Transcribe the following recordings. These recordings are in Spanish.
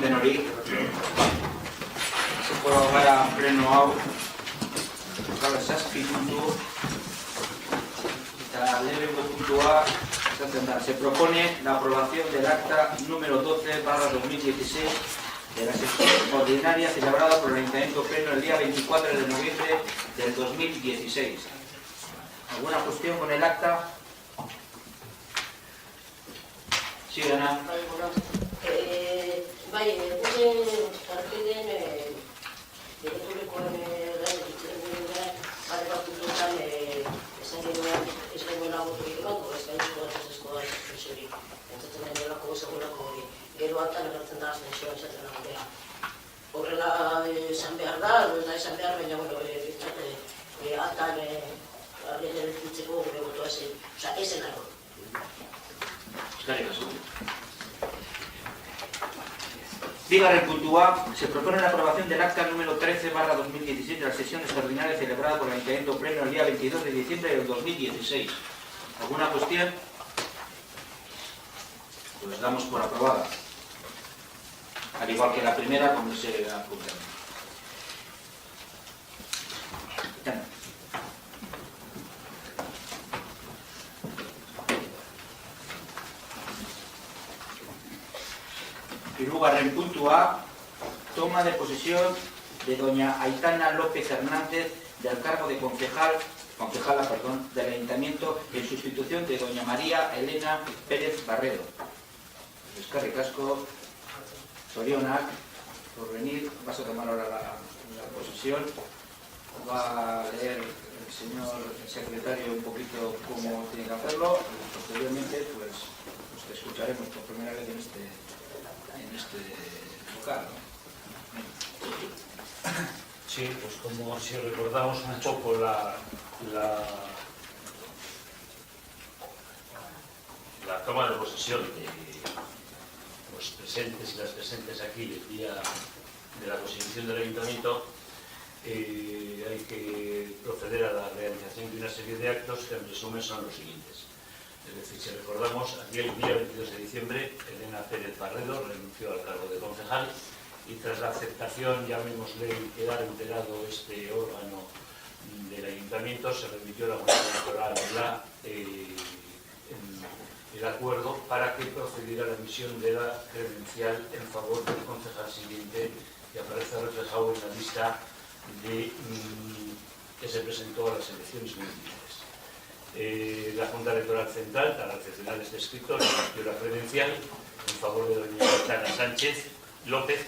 den hori. Zeporo gara pleno hau, gaur zazpi puntu, eta lehenengo puntua, se propone la aprobación del acta número 12/2016 de la sesión ordinaria celebrada por el Ayuntamiento Pleno el día 24 de noviembre del 2016. ¿Alguna cuestión con el acta? Sí, Ana. Bai, gure partiden direktorikoen bat puntuetan esan genuen ez genuela boturik emango, ez gaituzko eskola espresiorik. Entzatzen den delako segurako hori. Gero altan egertzen da aztensioa esaten dagoela. Horrela esan behar da, ez da esan behar, baina altan argiak erditzeko gure botoa esen nago. Eskerrik asko. Bigarren puntua, se propone la aprobación del acta número 13/2017 de la sesión extraordinaria celebrada por el Ayuntamiento Pleno el día 22 de diciembre del 2016. ¿Alguna cuestión? Pues damos por aprobada. Al igual que la primera, como se apunta. Hirugarren puntua, toma de posesión de doña Aitana López Hernández del cargo de concejala del Ayuntamiento en sustitución de doña María Elena Pérez Barredo. Eskerrik asko, zorionak, por venir. Vas a tomar ahora la posesión. Va a leer el señor secretario un poquito cómo tiene que hacerlo y posteriormente pues te escucharemos por primera vez en este local, ¿no? Sí, pues como si recordamos un poco la toma de posesión de los presentes y las presentes aquí el día de la constitución del Ayuntamiento, hay que proceder a la realización de una serie de actos que en resumen son los siguientes. Es decir, si recordamos, aquel día 22 de diciembre, Elena Pérez Barredo renunció al cargo de concejal y tras la aceptación, llamémosle, quedar enterado este órgano del Ayuntamiento, se remitió a la Junta Electoral el acuerdo para que procediera a la emisión de la credencial en favor del concejal siguiente que aparece reflejado en la lista que se presentó a las elecciones municipales. La Junta Electoral Central, tras recepcionar este escrito, remitió la credencial en favor de doña Aitana López,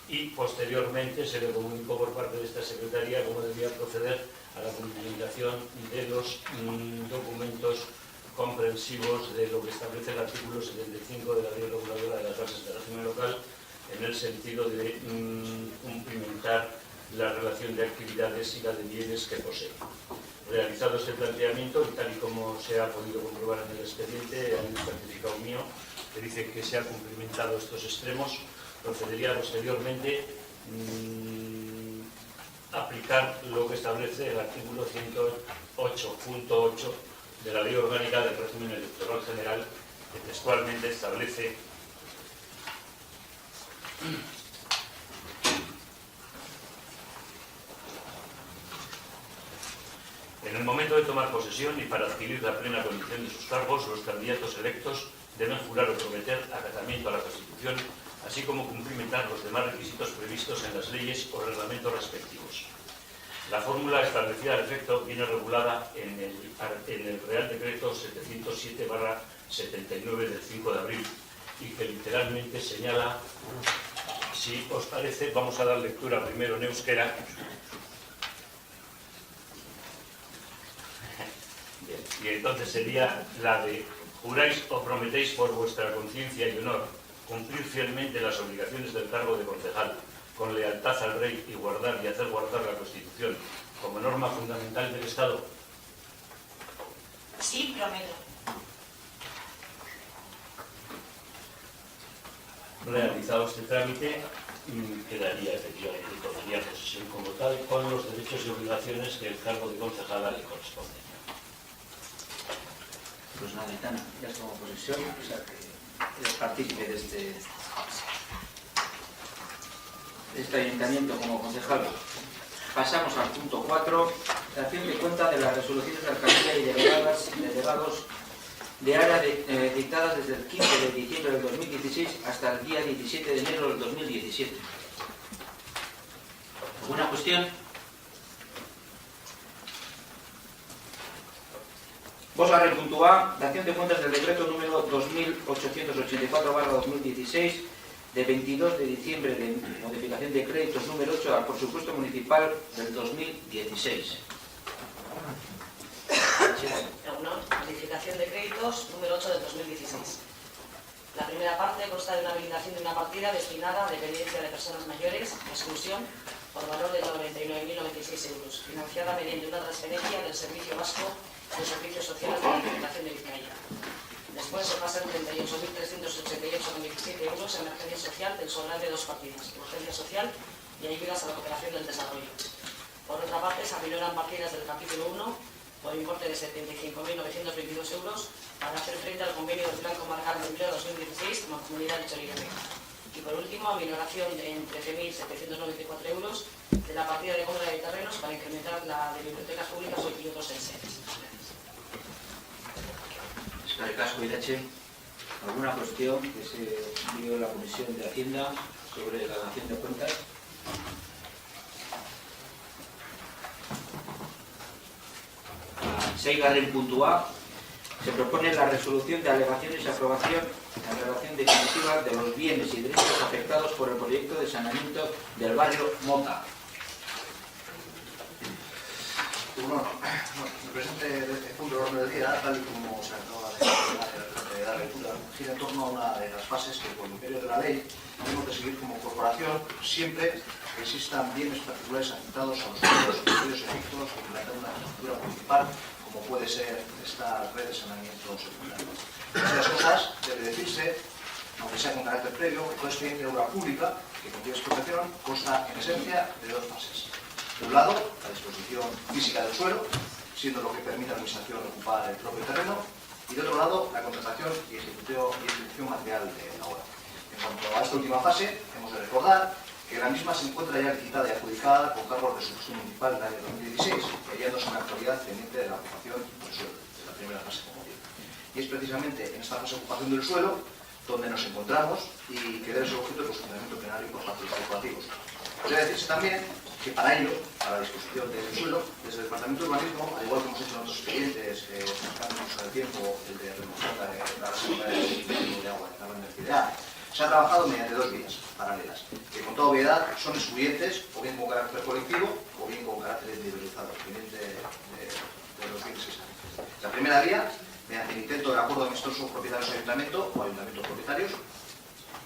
y posteriormente se le comunicó por parte de esta Secretaría cómo debía proceder a la cumplimentación de los documentos comprensivos de lo que establece el artículo 75 de la Ley Reguladora de las Bases de Régimen Local, en el sentido de cumplimentar la relación de actividades y la de bienes que posee. Realizado este planteamiento, y tal y como se ha podido comprobar en el expediente, hay un certificado mío que dice que se han cumplimentado estos extremos, procedería posteriormente a aplicar lo que establece el artículo 108.8 de la Ley Orgánica del Régimen Electoral General, que textualmente establece en el momento de tomar posesión y para adquirir la plena condición de sus cargos, los candidatos electos deben jurar o prometer acatamiento a la Constitución, así como cumplimentar los demás requisitos previstos en las leyes o reglamentos respectivos. La fórmula establecida al efecto viene regulada en el Real Decreto 707/79 del 5 de abril y que literalmente señala, si os parece, vamos a dar lectura primero en euskera. Y entonces sería la de: juráis o prometéis por vuestra conciencia y honor cumplir fielmente las obligaciones del cargo de concejal, con lealtad al rey y guardar y hacer guardar la Constitución como norma fundamental del Estado. Sí, prometo. Realizado este trámite, quedaría efectivamente tomaría posesión como tal, con los derechos y obligaciones que el cargo de concejala le corresponde. Pues nada, Aitana, ya estamos en posesión, o sea que eres partícipe de este de este ayuntamiento como concejal. Pasamos al punto 4, dación de cuenta de las resoluciones de alcaldía y delegados de área dictadas desde el 15 de diciembre del 2016 hasta el día 17 de enero del 2017. ¿Alguna cuestión? Vos a puntuar, dación de cuentas del decreto número 2884/2016 de 22 de diciembre de modificación de créditos número 8 al presupuesto municipal del 2016. Una modificación de créditos número 8 del 2016. La primera parte consta de una habilitación de una partida destinada a dependencia de personas mayores, exclusión, por valor de 99.096 euros, financiada mediante una transferencia del Servicio Vasco de Servicios Sociales de la Diputación de Vizcaya. Después se pasan 38.388,17 euros en emergencia social del sobrante de dos partidas, urgencia social y ayudas a la cooperación del desarrollo. Por otra parte, se aminoran partidas del capítulo 1 por importe de 75.922 euros para hacer frente al convenio del Plan Comarcal de Empleo 2016 como Comunidad de Choriguepe. Y por último, aminoración en 13.794 euros de la partida de compra de terrenos para incrementar la de bibliotecas públicas y otros enseres. Casco Irache, ¿alguna cuestión que se dio en la Comisión de Hacienda sobre la dación de cuentas? Seigarren punto A, se propone la resolución de alegaciones y aprobación en relación definitiva de los bienes y derechos afectados por el proyecto de saneamiento del barrio Mota. Bueno, el presente punto de orden del día, tal y como se acaba de dar lectura, gira en torno a una de las fases que, por el imperio de la ley, tenemos que seguir como corporación siempre que existan bienes particulares afectados a los criterios efectos de implantar una estructura municipal, como puede ser esta red de saneamiento secundario. Entre las cosas, debe decirse, aunque sea con carácter previo, que toda expediente de obra pública que contiene expropiación consta en esencia de dos fases. De un lado, la disposición física del suelo, siendo lo que permite a la administración ocupar el propio terreno, y de otro lado, la contratación y ejecución material de la obra. En cuanto a esta última fase, hemos de recordar que la misma se encuentra ya licitada y adjudicada con cargo al presupuesto municipal del año 2016, hallándose en la actualidad pendiente de la ocupación del suelo, de la primera fase, como digo. Y es precisamente en esta fase de ocupación del suelo donde nos encontramos y que debe ser objeto de funcionamiento plenario por parte de los corporativos. Debe decirse también que para ello, para la disposición del suelo, desde el Departamento de Urbanismo, al igual que hemos hecho en otros expedientes, buscando el uso del tiempo, el de remoción de la reserva de agua de la energía, se ha trabajado mediante dos vías paralelas, que con toda obviedad son excluyentes, o bien con carácter colectivo, o bien con carácter individualizado, dependiente de los bienes que se hacen. La primera vía, mediante el intento del acuerdo amistoso propietarios-ayuntamiento o ayuntamientos propietarios,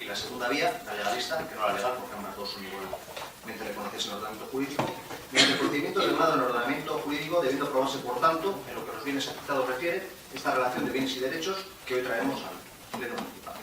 y la segunda vía, la legalista, que no la legal, porque ambas dos son igualmente reconocidas en el ordenamiento jurídico, mediante el procedimiento regulado en el ordenamiento jurídico, debiendo probarse, por tanto, en lo que los bienes afectados refiere, esta relación de bienes y derechos que hoy traemos al Pleno Municipal.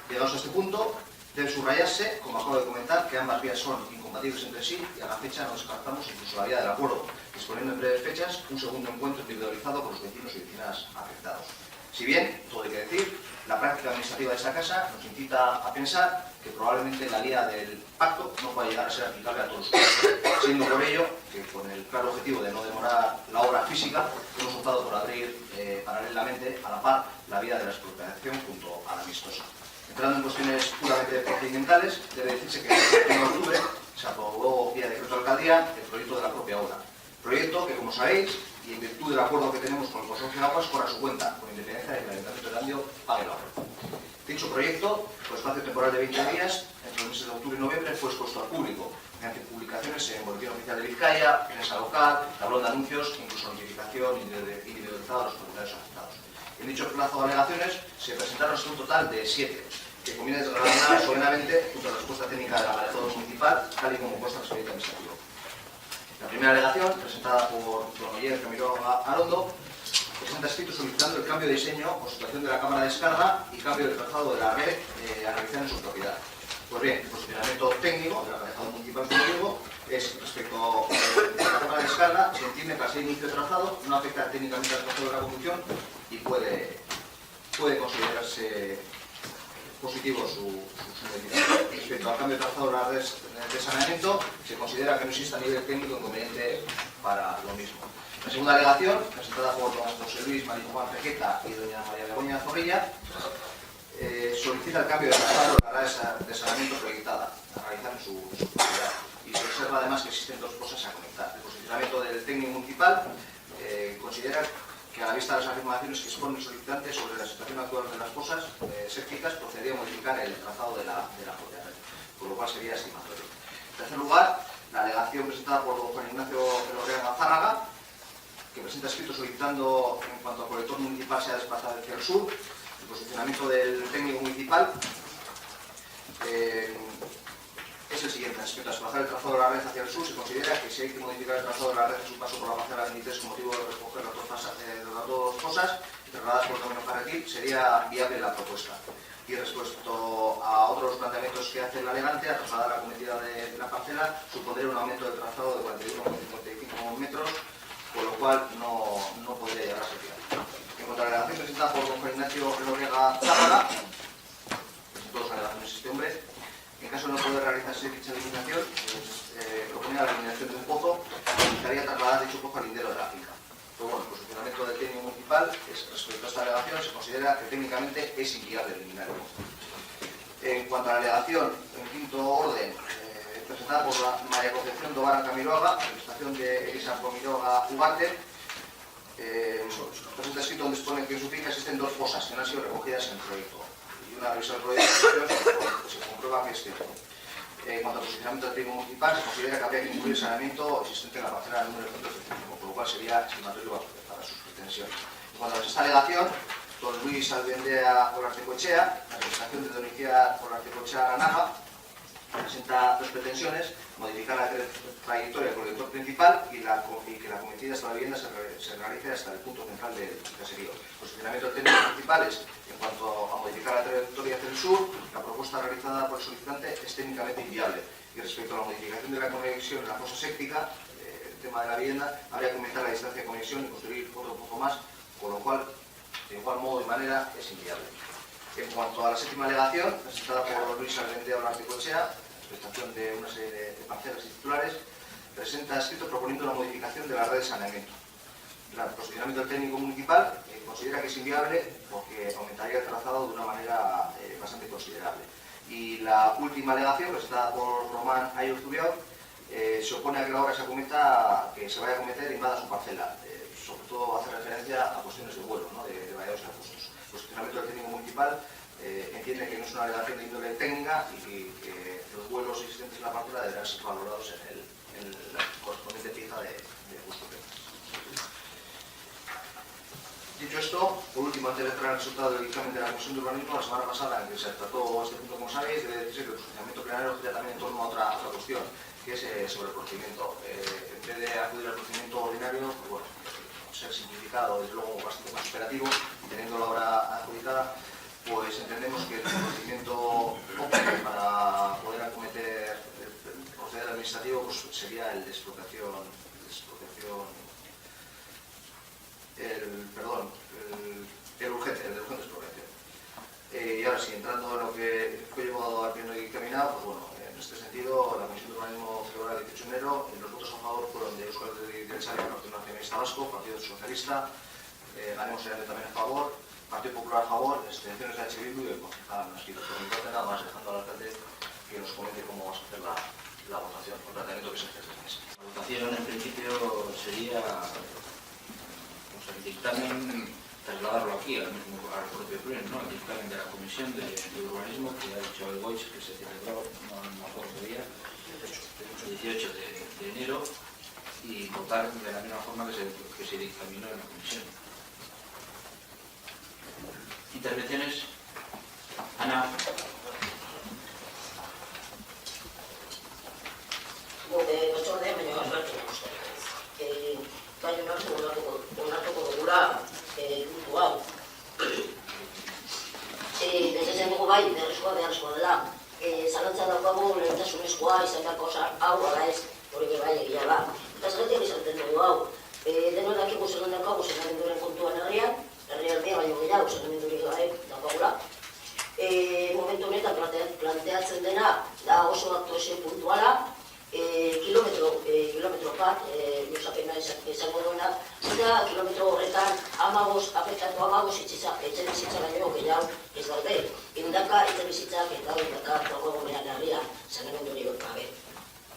Llegados a este punto, debe subrayarse, como acabo de comentar, que ambas vías son incompatibles entre sí y a la fecha no descartamos incluso la vía del acuerdo, disponiendo en breves fechas un segundo encuentro individualizado con los vecinos y vecinas afectados. Si bien, todo hay que decir, la práctica administrativa de esta casa nos incita a pensar que probablemente la vía del pacto no pueda llegar a ser aplicable a todos los casos, siendo por ello que con el claro objetivo de no demorar la obra física, hemos optado por abrir paralelamente a la par la vía de la expropiación junto a la amistosa. Entrando en cuestiones puramente procedimentales, debe decirse que el 1 de octubre se aprobó vía decreto de alcaldía el proyecto de la propia obra. Proyecto que, como sabéis, y en virtud del acuerdo que tenemos con el Consorcio de Aguas, corre a su cuenta, con independencia de que el Ayuntamiento de Erandio pague la obra. Dicho proyecto, por espacio temporal de 20 días, entre los meses de octubre y noviembre, fue expuesto al público, mediante publicaciones en Boletín Oficial de Vizcaya, prensa local, tablón de anuncios, incluso notificación individualizada a los propietarios afectados. En dicho plazo de alegaciones se presentaron un total de 7, que conviene desgranar soberanamente junto a la respuesta técnica del aparejador municipal, tal y como consta en el expediente administrativo. La primera alegación, presentada por don Oyer Camilo Arondo, presenta escrito solicitando el cambio de diseño o situación de la cámara de descarga y cambio del trazado de la red a realizar en su propiedad. Pues bien, el posicionamiento técnico del aparejador municipal, como digo, es respecto a la cámara de descarga, se entiende que al ser inicio de trazado no afecta técnicamente al trazado de la conducción y puede considerarse positivo su modificación. Respecto al cambio de trazado de la red de saneamiento, se considera que no existe a nivel técnico inconveniente para lo mismo. La segunda alegación, presentada por don José Luis María Juan Pequeta y doña María Begoña Zorrilla, solicita el cambio de trazado de la red de saneamiento proyectada a realizar en su propiedad. Y se observa además que existen dos cosas a comentar. El posicionamiento del técnico municipal considera que a la vista de las afirmaciones que expone el solicitante sobre la situación actual de las fosas sépticas, procedía a modificar el trazado de la propia red, por lo cual sería estimatorio. En tercer lugar, la alegación presentada por don Juan Ignacio Elorriaga Zárraga, que presenta escrito solicitando en cuanto al colector municipal sea desplazado hacia el sur. El posicionamiento del técnico municipal es el siguiente. Respecto a desplazar el trazado de la red hacia el sur, se considera que si hay que modificar el trazado de la red en su paso por la parcela 23 con motivo de recoger las dos fosas trasladadas por el camino carretil, sería viable la propuesta. Y respecto a otros planteamientos que hace el alegante, a trasladar la cometida de la parcela, supondría un aumento del trazado de 41,55 metros, con lo cual no podría llegar a ser viable. En cuanto a la alegación presentada por don Juan Ignacio Elorriaga Zárraga, presentó dos alegaciones este hombre. En caso de no poder realizarse dicha eliminación, proponía la eliminación de un pozo que implicaría trasladar dicho pozo al lindero de la finca. Pero bueno, el posicionamiento del técnico municipal respecto a esta alegación se considera que técnicamente es inviable eliminar el pozo. En cuanto a la alegación, en quinto orden, presentada por la María Concepción Dovara Camiroaga, representación de Elisa Camiroaga Ugarte, presenta escrito donde expone que en su finca existen dos fosas que no han sido recogidas en el proyecto. Y una revisión del proyecto se comprueba que es cierto. En cuanto al posicionamiento del técnico municipal, se considera que habría que incluir el saneamiento existente en la parcela número 175, por lo cual sería estimatorio para sus pretensiones. En cuanto a esta alegación, don Luis Albendea Olartecoechea, la representación de don Iciar Olartecoechea Aranaga, presenta dos pretensiones: modificar la trayectoria del colector principal y que la cometida hasta la vivienda se realice hasta el punto central del caserío. El posicionamiento del técnico municipal es, en cuanto a modificar la trayectoria hacia el sur, la propuesta realizada por el solicitante es técnicamente inviable. Y respecto a la modificación de la conexión en la fosa séptica, el tema de la vivienda, habría que aumentar la distancia de conexión y construir otro poco más, con lo cual, de igual modo y manera, es inviable. En cuanto a la séptima alegación, presentada por Luis Albendea Olartecoechea, prestación de una serie de parcelas y titulares, presenta escrito proponiendo una modificación de la red de saneamiento. El posicionamiento del técnico municipal considera que es inviable porque aumentaría el trazado de una manera bastante considerable. Y la última alegación, presentada por Román Ayurzubiao, se opone a que la obra se acometa, que se vaya a cometer invada su parcela. Sobre todo hace referencia a cuestiones de vuelo, ¿no? de vallados recursos. El posicionamiento del técnico municipal entiende que no es una alegación de índole técnica y que los vuelos existentes en la parcela deberán ser valorados en la correspondiente pieza de gusto. Dicho esto, por último, antes de entrar al resultado del dictamen de la Comisión de Urbanismo, la semana pasada, en que se trató este punto, como sabéis, debe decirse que el funcionamiento plenario gira también en torno a otra cuestión, que es sobre el procedimiento. En vez de acudir al procedimiento ordinario, pues bueno, ser simplificado, desde luego bastante más operativo, teniendo la obra adjudicada, pues entendemos que el procedimiento óptimo para poder acometer el proceder administrativo pues sería el de expropiación, el urgente expropiación. Y ahora sí, entrando en lo que fue llevado al pleno y caminado, pues bueno, en este sentido, la Comisión de Urbanismo celebrará el 18 de enero. Los votos a favor fueron de Euskal Herria, Partido Nacionalista Vasco, Partido Socialista, Ganemos Serán también a favor, Partido Popular a favor, extensiones de H. Bildu y el concejal Nasquito. Por mi parte, nada más, dejando al alcalde que nos comente cómo vamos a hacer la votación, el planteamiento que se hace desde el mes. La votación, en principio, sería el dictamen, trasladarlo aquí al propio pleno, ¿no? El dictamen de la Comisión de Urbanismo que ha dicho el Boix, que se celebró, no me acuerdo qué día, el 18 de enero, y votar de la misma forma que se dictaminó en la Comisión. ¿Intervenciones? Ana. Batzordea baino azaltzen guztiak. Baina onartuko dugula puntu hau. Desde dugu bai, beharrezkoa dela. Zalantza daukagu lehentasunezkoa izan dako hau ala ez, hori bai egia da. Eta zergatik izaten dugu hau. Denok dakigu zelan daukagu saneamenduaren kontuan herrian, herrialdean baino gehiago saneamendurik gabe daukagula. momentu honetan planteatzen dena da oso aktuazio puntuala, kilometro bat, luzapena izango duena, eta kilometro horretan afektatu 15 etxebizitza baino gehiago ez daude. Ehundaka etxebizitzak eta ehundaka programean herria saneamendurik gabe.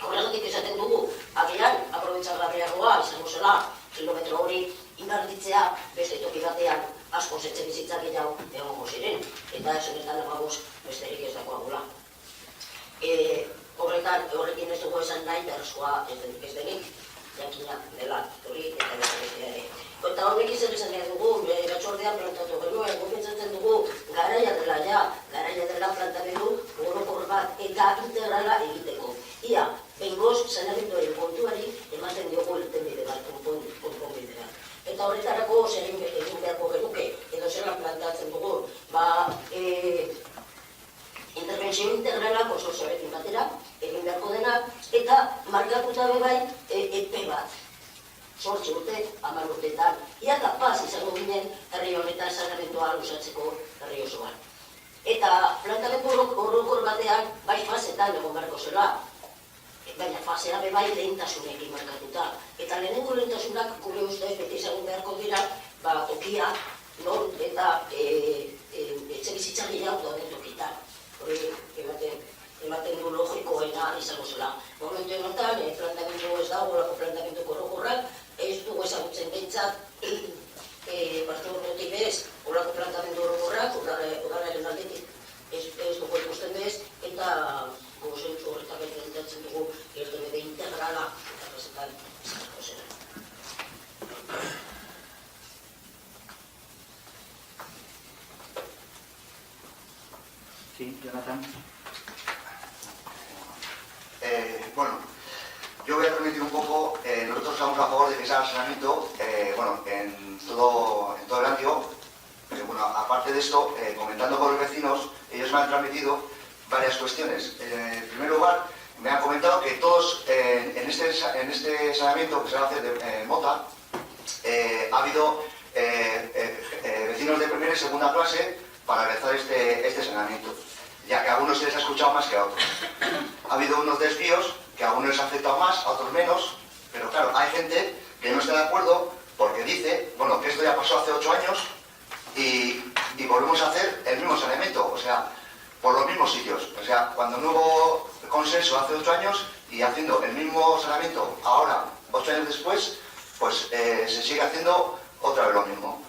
Horregatik esaten dugu, agian aprobetxagarriagoa izango zela kilometro hori inbertitzea beste toki batean askoz etxebizitzak gehiago egongo ziren, eta ez honetan 15 besterik ez dagoagula. Horrekin ez dugu esan nahi beharrezkoa ez denik, jakina dela, hori eta beste ere. Eta horrek izan nahi dugu, batzordean plantatu genuen, gupentzatzen dugu garaia dela plantamendu orokor bat eta integrala egiteko. Ia, behingoz, saneamenduaren kontuari ematen diogu irtenbide bat, konponbide bat. Eta horretarako zer egin beharko genuke, edo zelan plantatzen dugu, interbentzio integrala konsortzioarekin batera, egin beharko dena, eta markatuta bai epe bat. 8 urte, 10 urteetan, ia kapaz izango ginen herri honetan saneamendua luzatzeko herri osoan. Eta plantamendu orokor batean, bai fasetan egon beharko zela, baina fasea bai lehentasunekin markatuta. Eta lehenengo lehentasunak gure ustez beti izango beharko dira, tokia, non eta etxebizitza gehiago dauden tokitan. Hori ematen du logikoena izango zela. Momentu honetan, plantamendu ez dago, olako plantamendu orokorrak, ez dugu ezagutzen behintzat, parteurnotik bez, olako plantamendu orokorrak, udalaren aldetik ez dugu ikusten bez, eta gozentzu horretak egiten dugu irtenbide integrala eta presentan izango zela. Sí, Jonathan. Bueno, yo voy a transmitir un poco, nosotros estamos a favor de que se haga saneamiento, en todo el ámbito, pero bueno, aparte de esto, comentando con los vecinos, ellos me han transmitido varias cuestiones. En primer lugar, me han comentado que todos, en este saneamiento que se va a hacer de Mota, ha habido vecinos de primera y segunda clase para realizar este saneamiento, ya que a algunos se les ha escuchado más que a otros. Ha habido unos desvíos que a algunos les ha afectado más, a otros menos, pero claro, hay gente que no está de acuerdo porque dice, bueno, que esto ya pasó hace 8 años y volvemos a hacer el mismo saneamiento, o sea, por los mismos sitios. O sea, cuando no hubo consenso hace 8 años y haciendo el mismo saneamiento ahora, 8 años después, pues se sigue haciendo otra vez lo mismo.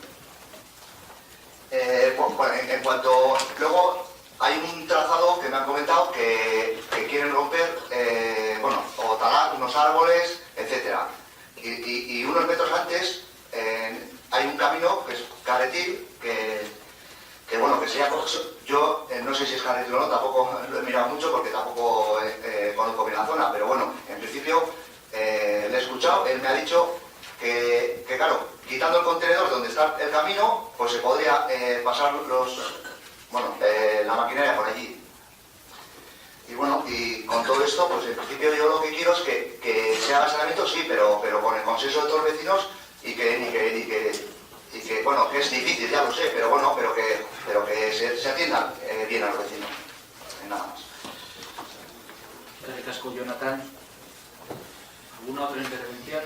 En cuanto, luego hay un trazado que me han comentado que quieren romper, o talar unos árboles, etc. Y unos metros antes hay un camino que es carretil, que sería, yo no sé si es carretil o no, tampoco lo he mirado mucho porque tampoco conozco bien la zona, pero bueno, en principio le he escuchado, él me ha dicho que claro, quitando el contenedor donde está el camino, pues se podría pasar la maquinaria por allí. Y bueno, y con todo esto, pues en principio yo lo que quiero es que se haga saneamiento, sí, pero con el consenso de todos los vecinos y que es difícil, ya lo sé, pero que se atiendan bien a los vecinos. Nada más. Gracias, Casco, Jonathan. ¿Alguna otra intervención?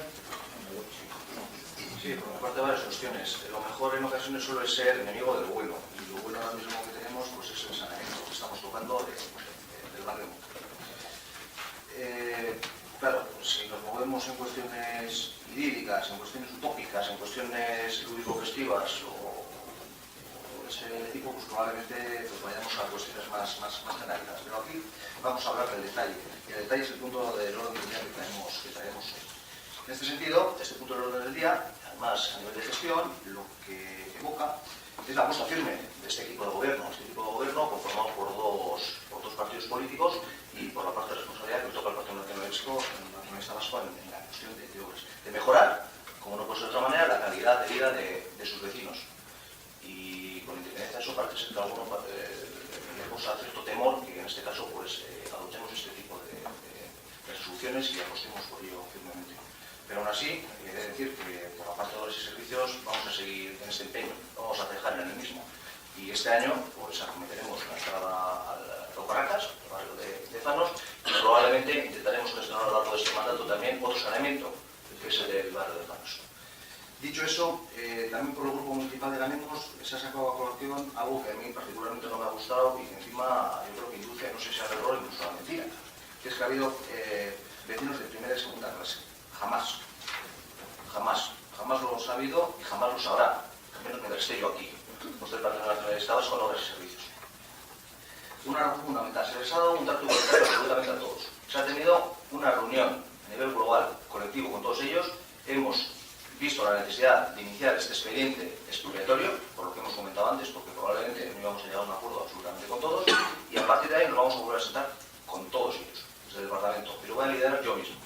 Sí, por mi parte varias cuestiones. Lo mejor en ocasiones suele ser enemigo del bueno. Y lo bueno ahora mismo que tenemos pues es el saneamiento que estamos tocando del barrio. Claro, pues si nos movemos en cuestiones idílicas, en cuestiones utópicas, en cuestiones lúdico-festivas o ese tipo, pues probablemente pues vayamos a cuestiones más generales. Pero aquí vamos a hablar del detalle. Y el detalle es el punto del orden del día que traemos hoy. En este sentido, este punto del orden del día, además a nivel de gestión, lo que evoca es la apuesta firme de este equipo de gobierno. Este equipo de gobierno conformado por dos partidos políticos y por la parte de responsabilidad que toca el Partido Nacionalista Vasco en la cuestión de mejorar, como no puede ser de otra manera, la calidad de vida de sus vecinos. Y con independencia de eso parece ser que a alguno le causa cierto temor que en este caso pues adoptemos este tipo de resoluciones y apostemos por ello firmemente. Pero aún así, he de decir que por la parte de los servicios vamos a seguir en este empeño, vamos a dejar en el mismo. Y este año pues acometeremos la entrada al Rocarracas, el barrio de Fanos, y probablemente intentaremos gestionar a lo largo de este mandato también otro saneamiento, que es el del barrio de Fanos. Dicho eso, también por el Grupo Municipal de Ganemos se ha sacado a colación algo que a mí particularmente no me ha gustado y que encima yo creo que induce, no sé si al error, incluso a la mentira, que es que ha habido vecinos de primera y segunda clase. Jamás lo ha habido y jamás lo sabrá, al menos mientras esté yo aquí. Los del Partido Nacional de Estados con obras y servicios. Una razón fundamental, se les ha dado un trato igualitario absolutamente a todos. Se ha tenido una reunión a nivel global, colectivo con todos ellos. Hemos visto la necesidad de iniciar este expediente expropiatorio, por lo que hemos comentado antes, porque probablemente no íbamos a llegar a un acuerdo absolutamente con todos, y a partir de ahí nos vamos a volver a sentar con todos ellos, desde el departamento. Y lo voy a liderar yo mismo,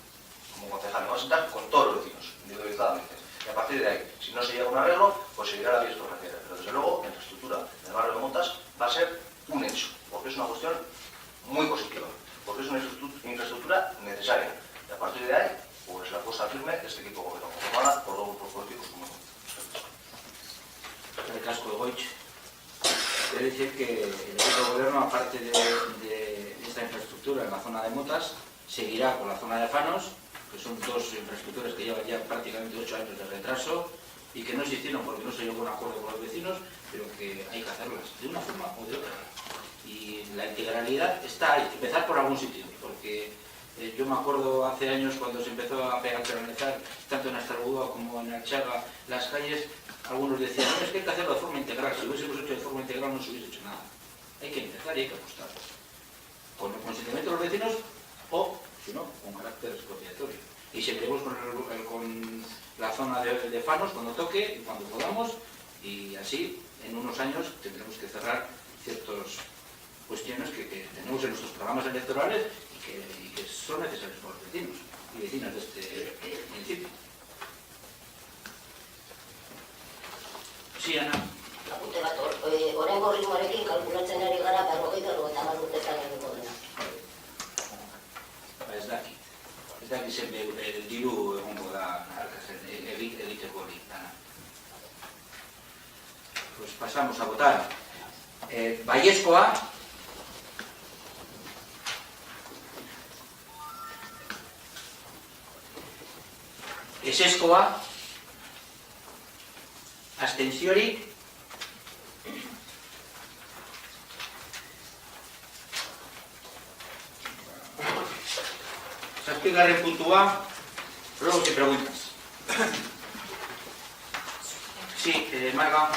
como concejal. Me voy a sentar con todos los vecinos, individualizadamente. Y a partir de ahí, si no se llega a un arreglo, pues seguirá la vía expropiatoria. Pero desde luego, la infraestructura del barrio de Montas va a ser un hecho, porque es una cuestión muy positiva, porque es una infraestructura necesaria. Y a partir de ahí, pues la apuesta firme de este equipo gobierno, formada por dos grupos políticos como el casco de Goich. Quiere decir que el equipo de gobierno, aparte de esta infraestructura en la zona de Motas, seguirá con la zona de Fanos, que son dos infraestructuras que llevan ya prácticamente 8 años de retraso y que no se hicieron porque no se llegó a un acuerdo con los vecinos, pero que hay que hacerlas de una forma o de otra. Y la integralidad está ahí, empezar por algún sitio, porque yo me acuerdo hace años cuando se empezó a peatonalizar tanto en Astargúa como en Archaga las calles, algunos decían, no, es que hay que hacerlo de forma integral, si lo hubiésemos hecho de forma integral no se hubiese hecho nada. Hay que empezar y hay que apostar. Con el consentimiento de los vecinos o, si no, con carácter expropiatorio. Y seguiremos con la zona de Fanos cuando toque y cuando podamos, y así en unos años tendremos que cerrar ciertas cuestiones que tenemos en nuestros programas electorales y que son necesarios para los vecinos y vecinas de este municipio. Sí, Ana. Apunte bat, oraingo ritmoarekin kalkulatzen ari gara 50 urtetan egingo dena. Ez daki zenbe diru egongo da egiteko hori, Ana. Pues pasamos a votar. Baiezkoa. Ezezkoa. Abstentziorik. Zazpigarren puntua, luego te preguntas. Sí, Marga.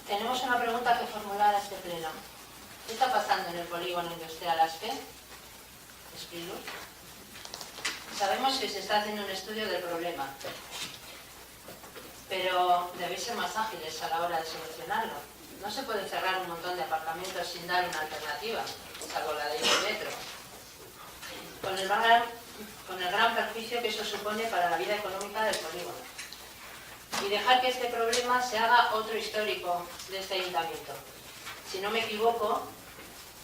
Tenemos una pregunta que formular a este pleno. ¿Qué está pasando en el polígono industrial Aspe? Explico. Sabemos que se está haciendo un estudio del problema, pero debéis ser más ágiles a la hora de solucionarlo. No se puede cerrar un montón de aparcamientos sin dar una alternativa, salvo la ley del metro, con el gran perjuicio que eso supone para la vida económica del polígono. Y dejar que este problema se haga otro histórico de este ayuntamiento. Si no me equivoco,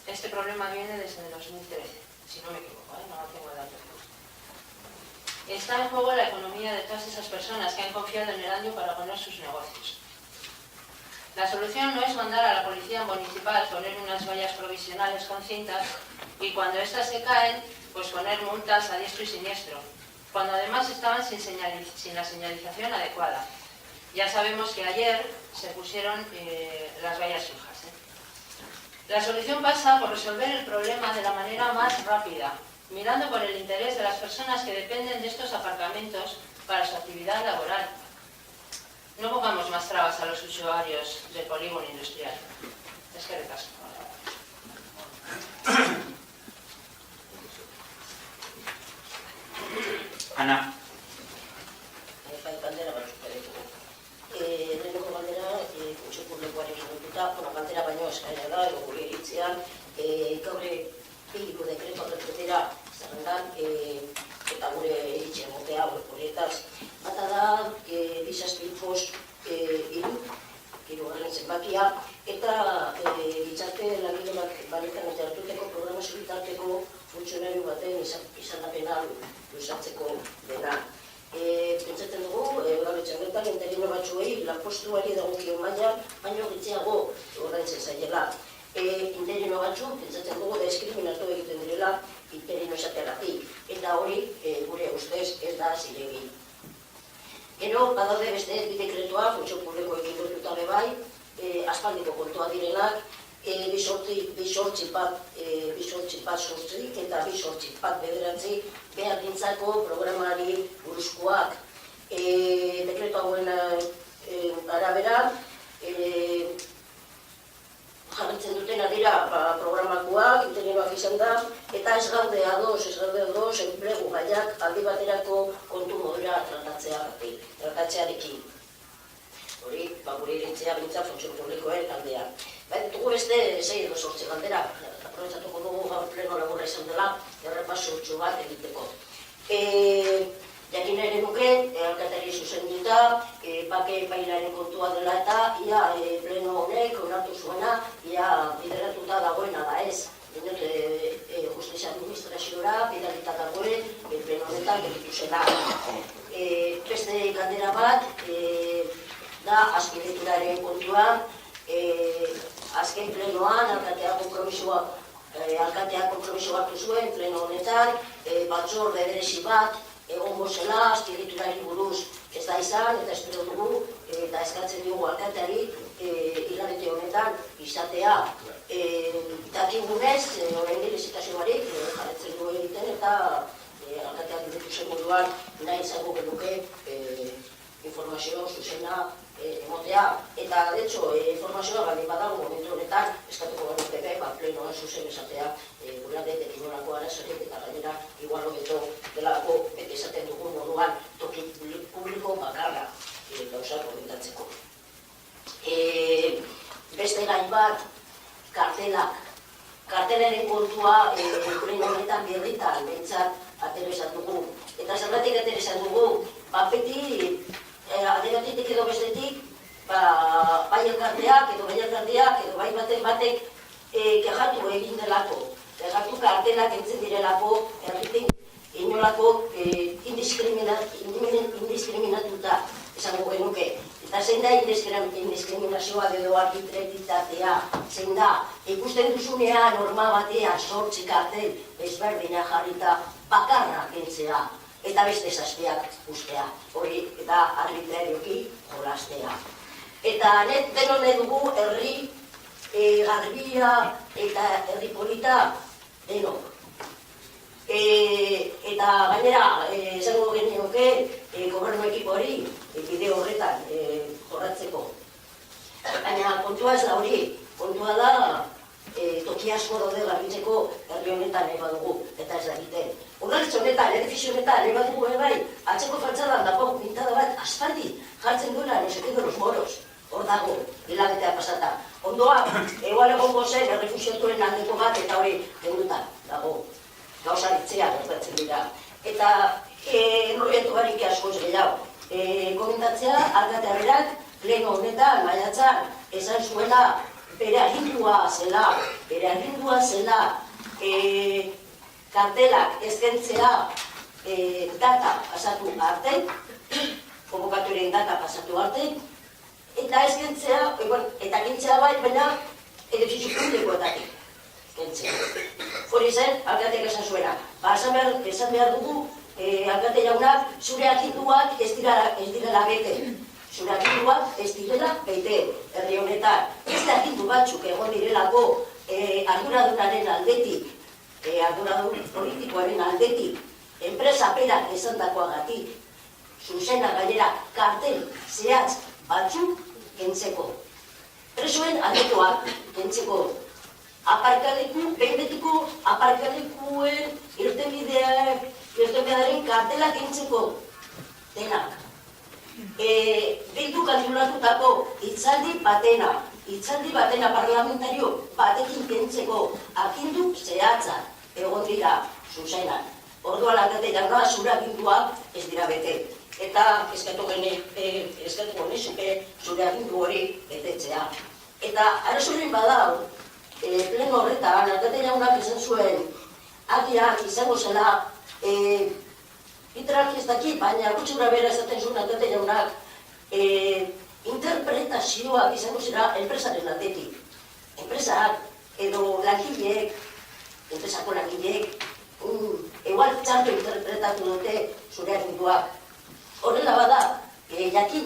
este problema viene desde el 2013, si no me equivoco, no tengo el dato. Está en juego la economía de todas esas personas que han confiado en Erandio para poner sus negocios. La solución no es mandar a la policía municipal poner unas vallas provisionales con cintas y cuando estas se caen, pues poner multas a diestro y siniestro, cuando además estaban sin la señalización adecuada. Ya sabemos que ayer se pusieron las vallas fijas. La solución pasa por resolver el problema de la manera más rápida, mirando por el interés de las personas que dependen de estos aparcamientos para su actividad laboral. No pongamos más trabas a los usuarios del polígono industrial. Es que recaso. Ana. Galdera batzuk ere. Lehenoko galdera, kutxokurlekuarekin lotuta, galdera baino eskaera da, edo gure iritzean, gaur egiko dekretua dekretera zerrendan, eta gure iritzea motea horietaz. Bata da, disazpilfos hirugarren zenbakia, eta gizarte langile baretan eta hartuteko programazio bitarteko funtzionario baten izendapena luzatzeko dena. interino batzuei lanpostuari dagokion mailan baino gutxiago ordaintzen zaiela. Interino batzuk pentsatzen dugu diskriminatu egiten direla interino esateagatik, eta hori gure ustez ez da zilegi. Gero, badaude beste bi dekretua, funtzio publikoekin lotuta be bai, aspaldiko kontua direnak, bi sortzi bat sortzik eta bi sortzi bat bederatzi behargintzako programari buruzkoak. Dekretu hauen arabera, jarritzen dutena dira programakoak, interinoak izan da, eta ez gaude ados enplegu gaiak aldi baterako kontu modura tratatzearekin. Hori, gure irintzea bintza funtzio publikoen taldean. Dugu beste 6 edo 8 galdera, aprobetxatuko dugu gaur pleno laburra izan dela, errepasurtxu bat egiteko. Jakin ere nuke, alkateari zuzenduta, bake epailaren kontua dela eta ia pleno honek onartu zuena, ia bideratuta dagoena da ez. Dinot, justizia administraziora, bidalita dagoen, pleno honetan geritu zela. Beste galdera bat, da azpiegituraren kontua, azken plenoan alkateak konpromiso hartu zuen pleno honetan, batzorde berezi bat egongo zela azpiegiturari buruz ez da izan, eta espero dugu eta eskatzen dugu alkateari hilabete honetan izatea. Dakigunez, orain lizitazio barik jarretzen du egiten eta alkateak dituzen moduan nahi izango genuke informazio zuzena emotea, eta, de hecho, informazioa baldin badago momentu honetan eskatuko genuke plenoan zuzen esatea gure aldeetik inolako arazorik eta gainera igual hobeto delako bete esaten dugun moduan toki publiko bakarra gauzak komentatzeko. Beste gain bat, kartelak. Kartelaren kontua pleno honetan birritan behintzat ateresan dugu. Eta zergatik ateresan dugu, beti aderatik edo bestetik, bai elkarteak edo bai batek kexatu egin delako. Kexatu kartelak entzen direlako, erritik inolako indiskriminatuta esango genuke. Eta zein da indiskriminazioa edo arbitraritatea, zein da ikusten duzunean norma batean 8 kartel ezberdina jarrita bakarra kentzea. Eta beste zazpiak ustea, hori eta arbitrarioki jolastea. Eta denon dugu herri garbia eta herri polita denok. Eta gainera, esango genioke, gobernu ekipo hori bideo horretan jorratzeko. Baina kontua ez da hori, kontua da toki asko daude garbitzeko herri honetan badugu, eta ez da egiten. Udaletxe honetan, edifizio honetan, badugu bai, atzeko faltzadan dago pintada bat aspaldi jartzen duela noseke de los moros. Hor dago, hilabetea pasata. Ondoa, egual egongo zen errefusiatuen aldeko bat eta hori gendutan dago. Gauza ditzea gertatzen dira. Eta enroietu barik asko ez gehiago. Komentatzea, alkatea berak, pleno honetan, maiatzan, esan zuela bere agindua zela kartelak ezkentzea data pasatu arte, konbokatorien data pasatu arte, eta ezkentzea, eta kentzea bai, baina edifizio publikoetatik kentzea. Hori zen, alkateak esan zuena. Esan behar dugu, alkate jaunak, zure aginduak ez direla bete. Zure aginduak ez direla bete, herri honetan. Ez da agindu batzuk egon direlako arduradunaren aldetik, arduradun politikoaren aldetik, enpresa perak esandakoagatik, zuzena gainera kartel zehatz batzuk kentzeko. Presoen aldekoak kentzeko. Behin betiko aparkalekuen irtenbidearen kartela kentzeko denak. Bildu kantulatutako hitzaldi batena parlamentario batekin kentzeko agindu zehatza egon dira zuzenan. Orduan alkate jauna zure aginduak ez dira bete. Eta eskatuko nizuke zure agindu hori betetzea. Eta arazoren badau, pleno horretan, alkate jaunak esan zuen, agian izango zela, literalki ez daki, baina gutxura bera esaten zuen alkate jaunak, interpretazioak izango zera enpresaren aldetik. Enpresak edo langileek, enpresako langileek, igual txarto interpretatu dute zure arguduak. Horrela bada, jakin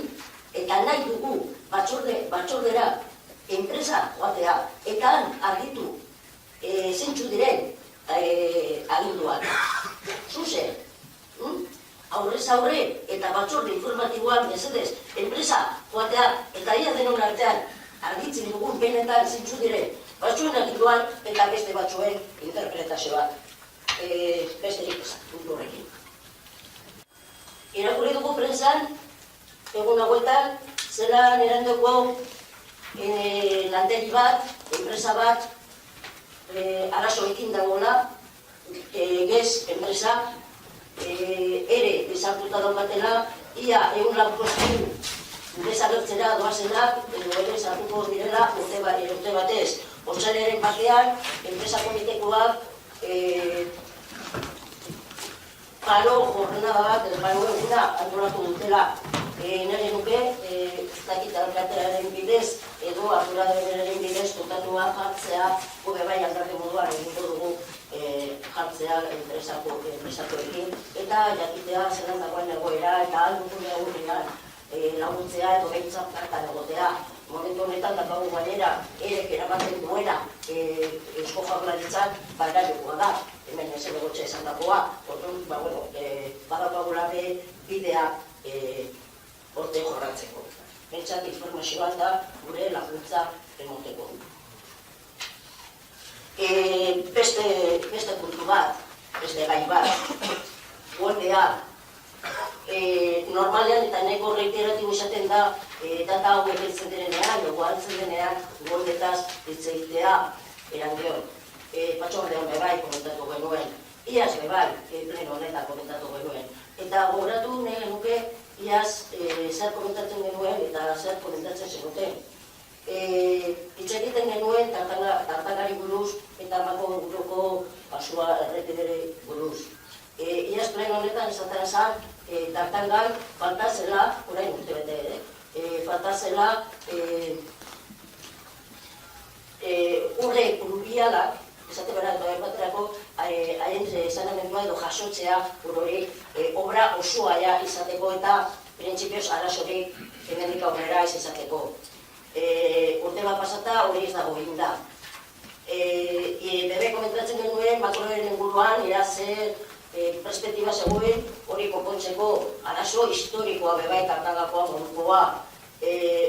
eta nahi dugu batzordera enpresa joatea, eta argitu zeintzu diren aginduak. Zuzen, aurrez aurre eta batzorde informatiboan mesedez enpresa joatea eta ia denon artean argitzen dugun benetan zeintzu diren batzuen aginduan eta beste batzuen interpretazioak. Besterik esan, puntu horrekin. Irakurri dugu prensan, egun hauetan, zelan erandoko lantegi bat, enpresa bat, arazoekin dagoela, gez enpresa, ere desartuta daukatela, ia egun lanpostu desagertzera doazenak, edo ere sartuko direla urte batez. Otsailaren batean, enpresa komitekoak paro jornada bat, paro eguna antolatu dutela. Nire nuke, ez dakit alkatearen bidez, edo arduradaren bidez, kontatua jartzea, gube bai aldarri moduan egingo dugu jartzea enpresakoekin, eta jakitea zelan dagoen egoera, eta aldugun egunean laguntzea edo behintzat kartan egotea. Momentu honetan dakagu gainera, erek eramaten duena Eusko Jaurlaritzak erabikoa da, hemen ez egotxe esan dagoa, orduan, badakagula bidea horte jorratzeko. Bentsat informazioan da gure laguntza emoteko. Beste puntu bat, beste gai bat, huelgea, normalean eta neko reiteratibo izaten da data hau egitzen denean, logo hartzen denean, huelgetaz hitz egitea erandion. Batzordean bebai komentatu genuen, iaz bebai pleno honetan komentatu genuen. Eta gogoratu nahi nuke iaz zer komentatzen genuen eta zer komentatzen zenuten. Hitz egiten genuen tartagari buruz eta mako guruko basua errepidere buruz. Iaz pleno honetan esaten zan, tartangan falta zela, orain urte bete ere, falta zela urre pluvialak, esate bera baterako haien zanamendua edo jasotzea hori obra osoa izateko eta printzipioz arazorik hemendik aurrera ez izateko. Urte bat pasata hori ez dago egin da. Bebe komentatzen genuen makroen inguruan irazer perspektiba zegoen hori konpontzeko arazo historikoa bebai tartagakoa modukoa.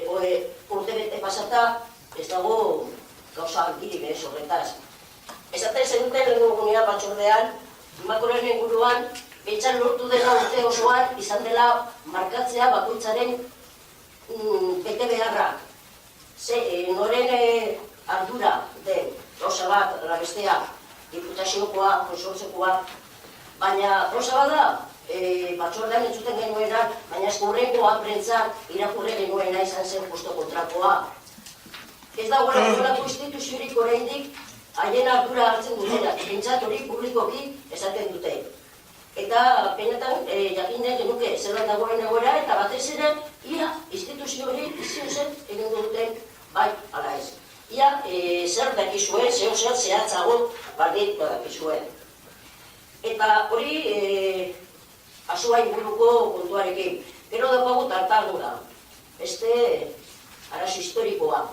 Urte bete pasata ez dago gauza algiri bez horretaz. Ezaten zenuten lehengunean batzordean, makroen inguruan behintzat lortu dela urte osoan izan dela markatzea bakoitzaren bete beharra. Noren ardura den gauza bat, la bestea, diputaziokoa, konsortzekoa, baina gauza bat da, batzordean entzuten genuena, baina eskurrengoa prentzak irakurre genuena izan zen justo kontrakoa. Ez dago horrelako instituziorik oraindik haien ardura hartzen dutela, pentsat hori publikoki esaten dute. Eta penetan jakinen genuke zelan dagoen egoera eta batez ere ia instituzio hori izan zen egin duten bai ala ez. Ia zer dakizuen, zer zehatzago bardit badakizuen. Eta hori asua inguruko kontuarekin. Gero dagoago tartagura, beste arazo historikoa.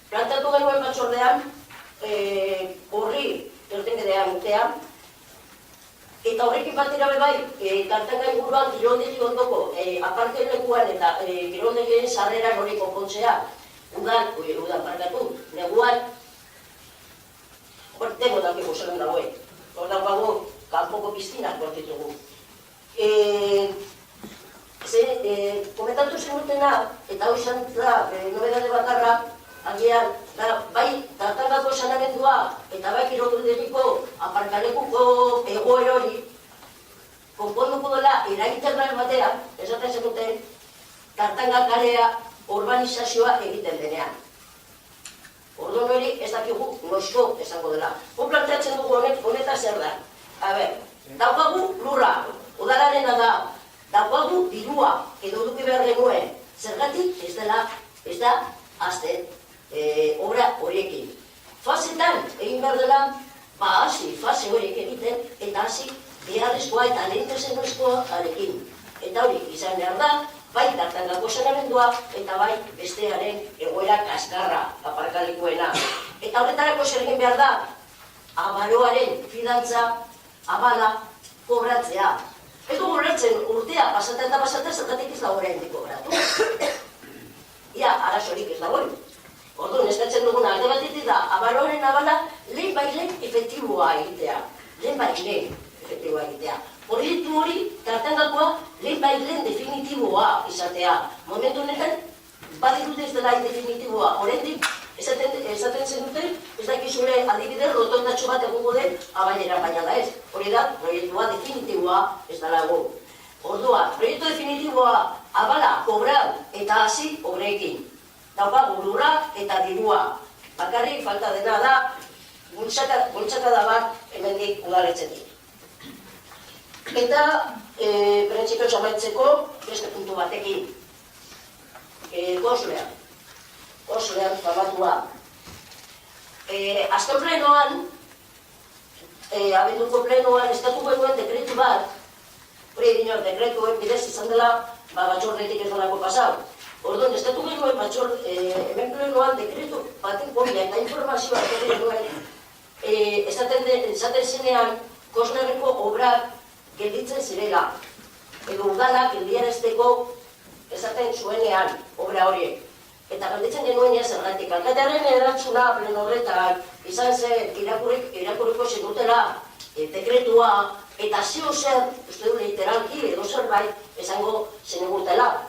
Plantatu genuen batzordean, horri ertengedean urtean, eta horrekin batera bebai, tartanga inguruan kirondegi ondoko aparte lekuan eta kirondegien sarreran hori konpontzea, udan parkatu, neguan, hor tengo dakiko zelan dagoen, hor daukago kanpoko piztinak bortitugu. Komentatu zenutena, eta hori izan da, nobedade bakarra, agian, bai tartangako sanamendua eta bai kirondegiko aparkalekuko egoera hori konponduko dela eragiterral batean, esaten zenuten, tartanga karea urbanizazioa egiten denean. Orduan hori ez dakigu noizko esango dela. Planteatzen dugu honeta zer da. Daukagu lurra, udalarena da, daukagu dirua, edo duki behar genuen, zergatik ez da azten obra horiekin. Fasetan egin behar dela, hasi fase horiek egiten, eta hasi beharrezkoa eta lehentesenezkoa arekin. Eta hori izan behar da, bai tartangako saneamendua, eta bai bestearen egoera kaskarra, aparkalekuena. Eta horretarako zer egin behar da, abaroaren fidantza, abala, kobratzea. Ez dugu lertzen urtea pasata eta pasata, zergatik ez da oraindik kobratu. Ia, arazorik ez da hori. Orduan, eskatzen duguna alde batetik da, abaroaren abala lehen bailen efektiboa egitea. Lehen bailen efektiboa egitea. Proiektu hori, tartangakoa, lehen bailen definitiboa izatea. Momentu honetan, badirute ez dela definitiboa. Oraindik, esaten zen duten, ez dakizule adibide rotondatxo bat egongo den abailera, baina da ez. Hori da, proiektua definitiboa ez dela egon. Ordua, proiektu definitiboa abala, kobran eta hasi obreekin. Daukagu lurrak eta dirua. Bakarrik falta dena da, bultzakada bat hemendik udaletxetik. Eta, prentzipioz amaitzeko, beste puntu batekin. Koslean famatua. Azken plenoan, abenduko plenoan, estatu genuen dekretu bat, hori egin hor, dekretuen bidez izan dela, batzordetik ez delako pasau. Orduan, estatu genuen hemen plenoan dekretu baten kopia eta informazioa genuen, esaten zenean, Koslerreko obrak gelditzen zirela, edo udalak geldiarazteko esaten zuenean obra horiek. Eta galditzen genuen zergatik. Alkatearen erantzuna pleno horretan izan zen irakurriko zenutela dekretua eta zeo zer, uste du literalki edo zerbait esango zenegutela.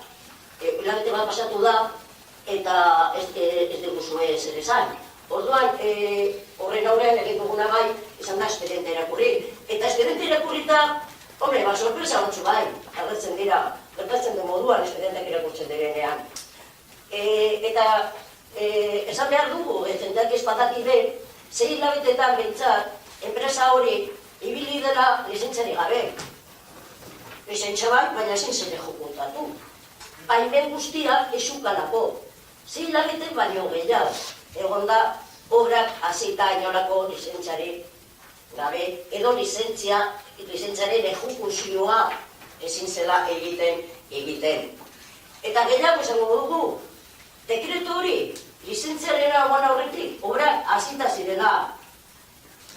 Hilabete bat pasatu da eta ez dugu zuen zer esan. Orduan, horren aurrean egin duguna bai izan da espediente irakurri. Eta espediente irakurrita, hombre, sorpresa batzu bai, agertzen dira, gertatzen den moduan espedienteak irakurtzen direnean. Eta esan behar dugu, jendeak ezpatakide, 6 hilabetetan behintzat, enpresa hori ibili dela lizentzari gabe. Lizentza bai, baina ezin zen ejekutatu. Baimen guztiak esukalako. 6 hilabete baino gehiago. Egon da, obrak hasita inolako lizentzari gabe, edo lizentzaren ejekuzioa ezin zela egiten. Eta gehiago esango dugu, dekretu hori, lizentziarena egon aurretik, obrak hasita zirela.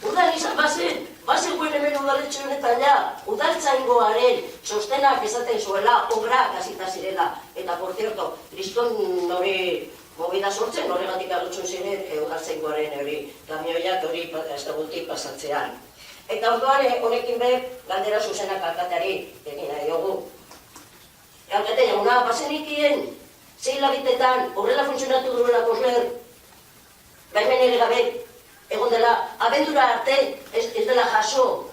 Udan izan bazen hemen udaletxo honetan ja, udaltzaingoaren sostenak esaten zuela, obrak hasita zirela. Eta, por cierto, kriston hori movida sortzen, horregatik agertzen ziren udaltzaingoaren hori kamioiak hori estagutik pasatzean. Eta orduan honekin be, galdera zuzenak alkateari egin nahi dugu. Alkate jauna, bazenikien, 6 hilabetetan horrela funtzionatu duela Kosler, baimen ere gabe, egon dela, abendura arte ez dela jaso,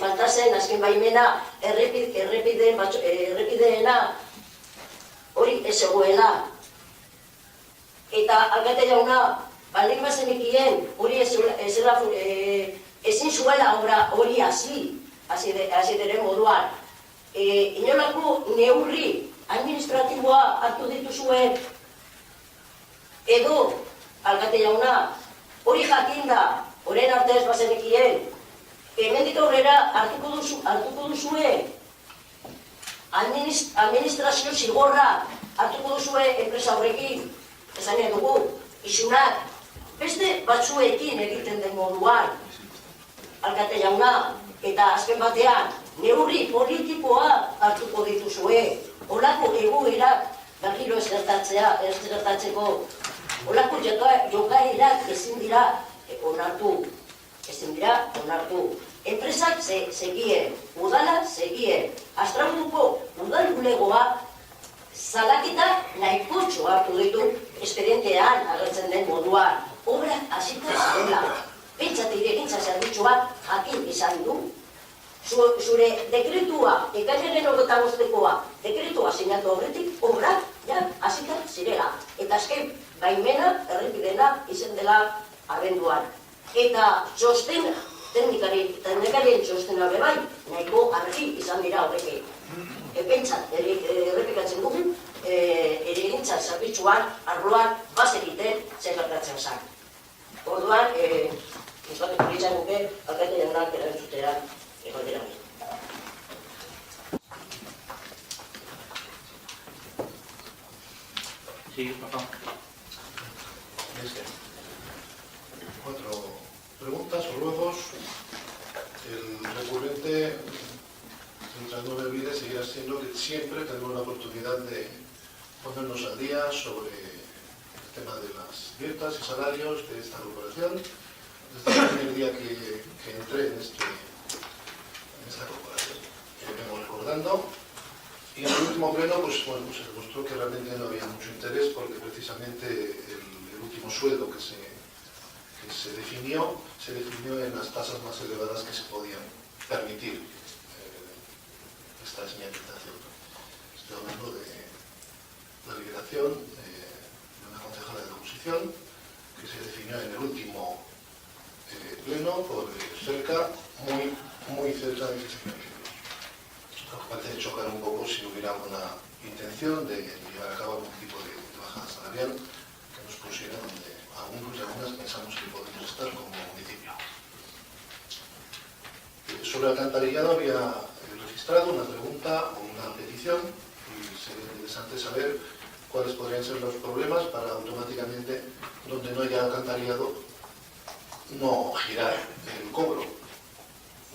falta zen azken baimena errepideena hori ez egoela. Eta alkate jauna, baldin bazenikien hori ezin zuela obra hori hasi diren moduan. Inolako neurri administratiboa hartu dituzue edo, alkate jauna, hori jakinda, horren arte ez bazenekien, hemendik aurrera hartuko duzue administrazio zigorra hartuko duzue enpresa horrekin, esan nahi dugu, isunak, beste batzuekin egiten den moduan, alkate jauna, eta azken batean, neurri politikoa hartuko dituzue, holako egoerak berriro ez gertatzeko, holako jokairak ezin dira onartu. Enpresak segien, udalak segien, Astraburuko udal bulegoa salaketa nahikotxo hartu ditu espedientean agertzen den moduan. Obrak hasita zirela. Pentsate irekintza zerbitzua jakin izan du. Zure dekretua, ekainaren 25koa, dekretua sinatu aurretik, obrak hasita zirela. Eta azken baimena errepidena izan dela abenduan. Eta txosten teknikari eta nekarien txostena be bai, nahiko argi izan dira horrekin. Pentsan, errepikatzen dugu, eragintza zerbitzuan, arloan, bazekiten zer gertatzen zen. Orduan, izbateko ditzen guke, alkaite jaunak erantzutea egotera bi. Sí, papá. 4 preguntas o ruegos. El recurrente, mientras no me olvide, seguirá siendo que siempre tenemos la oportunidad de ponernos al día sobre el tema de las dietas y salarios de esta corporación. Desde el primer día que entré en esta corporación, vengo recordando. Y en el último pleno, pues bueno, se demostró que realmente no había mucho interés porque precisamente el último sueldo que se definió en las tasas más elevadas que se podían permitir. Esta es mi interpretación. Estoy hablando de la liberación de una concejala de la oposición que se definió en el último pleno por cerca, muy cerca de 60.000 euros. Parece chocar un poco si hubiera una intención de llevar a cabo algún tipo de bajada salarial que nos pusiera donde algunos y algunas pensamos que podemos estar como municipio. Sobre alcantarillado había registrado una pregunta o una petición y sería interesante saber cuáles podrían ser los problemas para automáticamente, donde no haya alcantarillado, no girar el cobro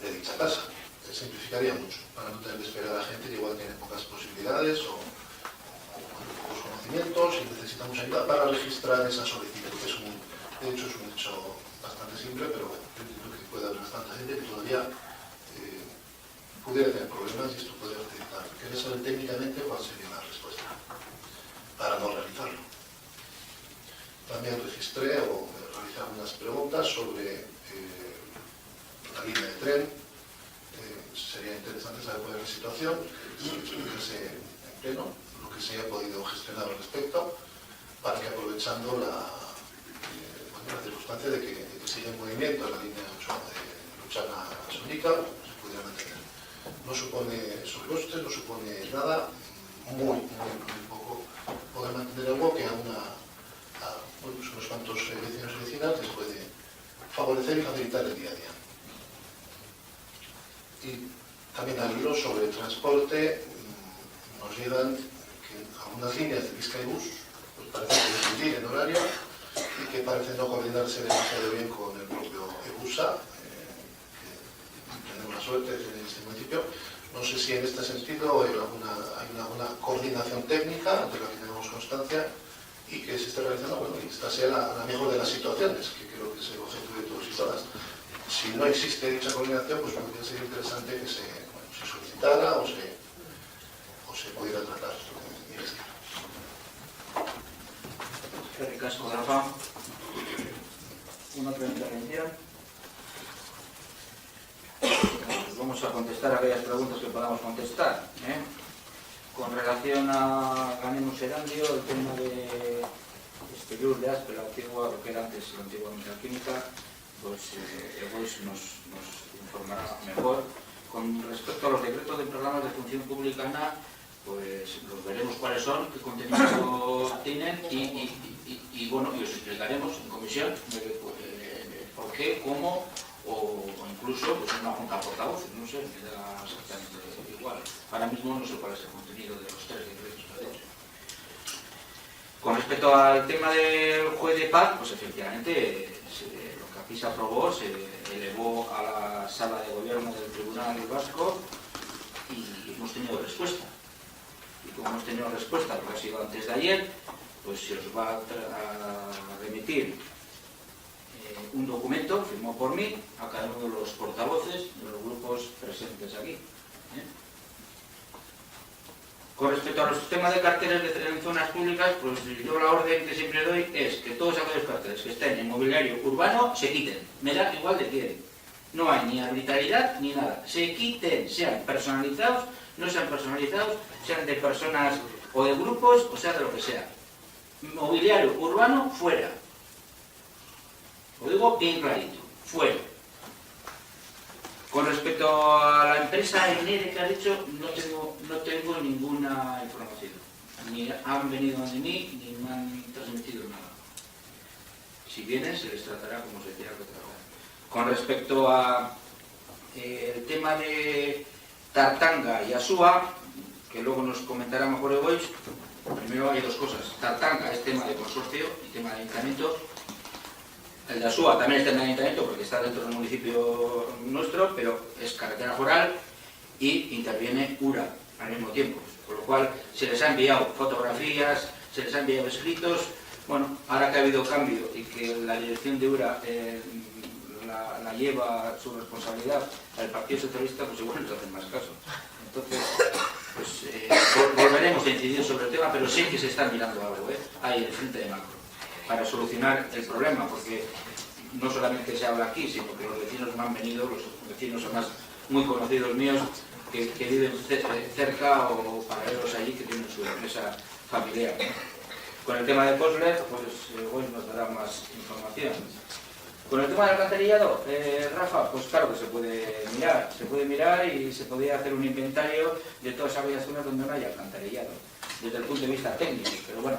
de dicha tasa. Simplificaría mucho, para no tener que esperar a la gente que igual tiene pocas posibilidades o pocos conocimientos y necesitamos ayuda para registrar esa solicitud, que de hecho es un hecho bastante simple, pero bueno, yo entiendo que puede haber bastante gente que todavía pudiera tener problemas y esto podría facilitar. Quería saber técnicamente cuál sería la respuesta para no realizarlo. También registré o realicé algunas preguntas sobre la línea de tren. Sería interesante saber cuál es la situación, explicarse en pleno lo que se haya podido gestionar al respecto, para que aprovechando la circunstancia de que sigue en movimiento la línea 8 de Luchana a Sonica, se pudiera mantener. No supone sobrecostes, no supone nada, muy poco poder mantener algo que a unos cuantos vecinos y vecinas les puede favorecer y facilitar el día a día. Y también al hilo sobre el transporte, nos llegan que algunas líneas de Bizkaibus pues parecen coincidir en horario y que parecen no coordinarse demasiado bien con el propio EBUSA, que tenemos la suerte en este municipio. No sé si en este sentido hay alguna coordinación técnica de la que tenemos constancia y que se esté realizando, bueno, y esta sea la mejor de las situaciones, que creo que es el objetivo de todos y todas. Si no existe dicha coordinación, pues podría ser interesante que se solicitara o se pudiera tratar. Ricasco, Rafa. Una otra intervención. Pues vamos a contestar aquellas preguntas que podamos contestar. Con relación a Ganemos Erandio, el tema de exterior de ASPE, lo que era antes la antigua Unidad Química, pues Egois nos informará mejor. Con respecto a los decretos de programas de función pública ANA, pues los veremos cuáles son, qué contenido tienen y bueno, y os explicaremos en comisión por qué, cómo o incluso pues una junta de portavoces, no sé, me da exactamente igual. Ahora mismo no sé cuál es el contenido de los 3 decretos que ha dicho. Con respecto al tema del juez de paz, pues efectivamente lo que aquí se aprobó se elevó a la sala de gobierno del Tribunal Vasco y hemos tenido respuesta. Y como hemos tenido respuesta, porque ha sido antes de ayer, pues se os va a remitir un documento firmado por mí a cada uno de los portavoces de los grupos presentes aquí. Con respecto a los temas de carteles en zonas públicas, pues yo la orden que siempre doy es que todos aquellos carteles que estén en mobiliario urbano se quiten. Me da igual de quién. No hay ni arbitrariedad ni nada. Se quiten, sean personalizados, no sean personalizados, sean de personas o de grupos, o sea de lo que sea. Mobiliario urbano, fuera. Lo digo bien clarito, fuera. Con respecto a la empresa INERE que ha dicho, no tengo ninguna información. Ni han venido ante mí, ni me han transmitido nada. Si vienen, se les tratará como se tenga que tratar. Con respecto a el tema de Tartanga y Asúa, que luego nos comentará mejor Egoich, primero hay dos cosas. Tartanga es tema de consorcio y tema de ayuntamiento. El de Asúa también está en el ayuntamiento porque está dentro del municipio nuestro, pero es carretera foral y interviene URA al mismo tiempo. Con lo cual se les ha enviado fotografías, se les ha enviado escritos. Bueno, ahora que ha habido cambio y que la dirección de URA la lleva su responsabilidad al Partido Socialista, pues igual nos hacen más caso. Entonces, pues volveremos a incidir sobre el tema, pero sí que se está mirando algo, ahí en el frente de macro, para solucionar el problema, porque no solamente se habla aquí, sino que los vecinos me han venido, los vecinos además muy conocidos míos, que viven cerca o paralelos allí, que tienen su empresa familiar. Con el tema de Posler, pues hoy nos dará más información. Con el tema del alcantarillado, Rafa, pues claro que se puede mirar y se podría hacer un inventario de todas aquellas zonas donde no haya alcantarillado, desde el punto de vista técnico, pero bueno,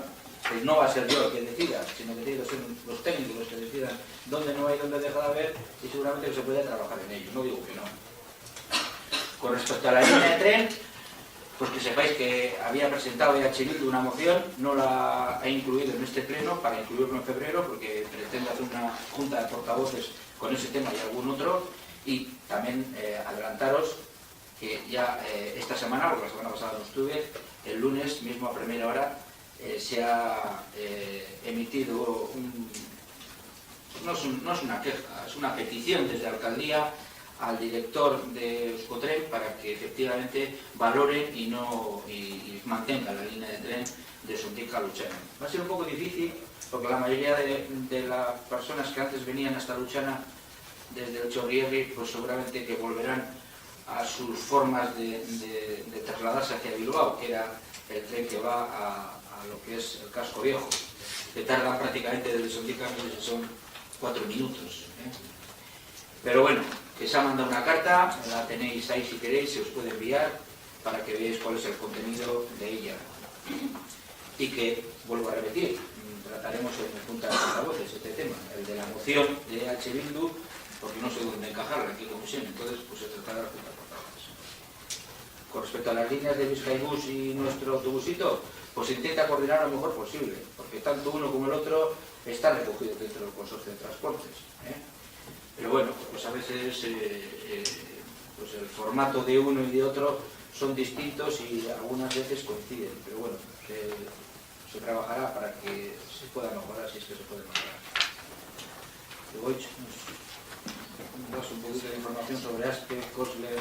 pues no va a ser yo el que decida, sino que tienen que ser los técnicos los que decidan dónde no hay, dónde deja de haber, y seguramente se puede trabajar en ello, no digo que no. Con respecto a la línea de tren, pues que sepáis que había presentado EH Bildu una moción, no la he incluido en este pleno para incluirlo en febrero, porque pretendo hacer una junta de portavoces con ese tema y algún otro, y también adelantaros que ya esta semana, porque la semana pasada no estuve, el lunes mismo a primera hora se ha emitido no es una queja, es una petición desde la alcaldía al director de Euskotren para que efectivamente valoren y mantengan la línea de tren de Sontica a Luchana. Va a ser un poco difícil porque la mayoría de las personas que antes venían hasta Luchana desde el Chorrierri, pues seguramente que volverán a sus formas de trasladarse hacia Bilbao, que era el tren que va a lo que es el casco viejo, que tardan prácticamente desde Sontica, son 4 minutos. Pero bueno, que se ha mandado una carta, la tenéis ahí si queréis, se os puede enviar para que veáis cuál es el contenido de ella. Y que, vuelvo a repetir, trataremos en junta de portavoces este tema, el de la moción de EH Bildu, porque no sé dónde encajarla aquí en comisión, entonces pues se tratará la junta de portavoces. Con respecto a las líneas de Bizkaibus y nuestro autobusito, pues se intenta coordinar lo mejor posible, porque tanto uno como el otro están recogidos dentro del consorcio de transportes. Pero bueno, pues a veces pues el formato de uno y de otro son distintos y algunas veces coinciden, pero bueno, se trabajará para que se pueda mejorar si es que se puede mejorar. Egoich, nos das un poquito de información sobre Aspe, Kosler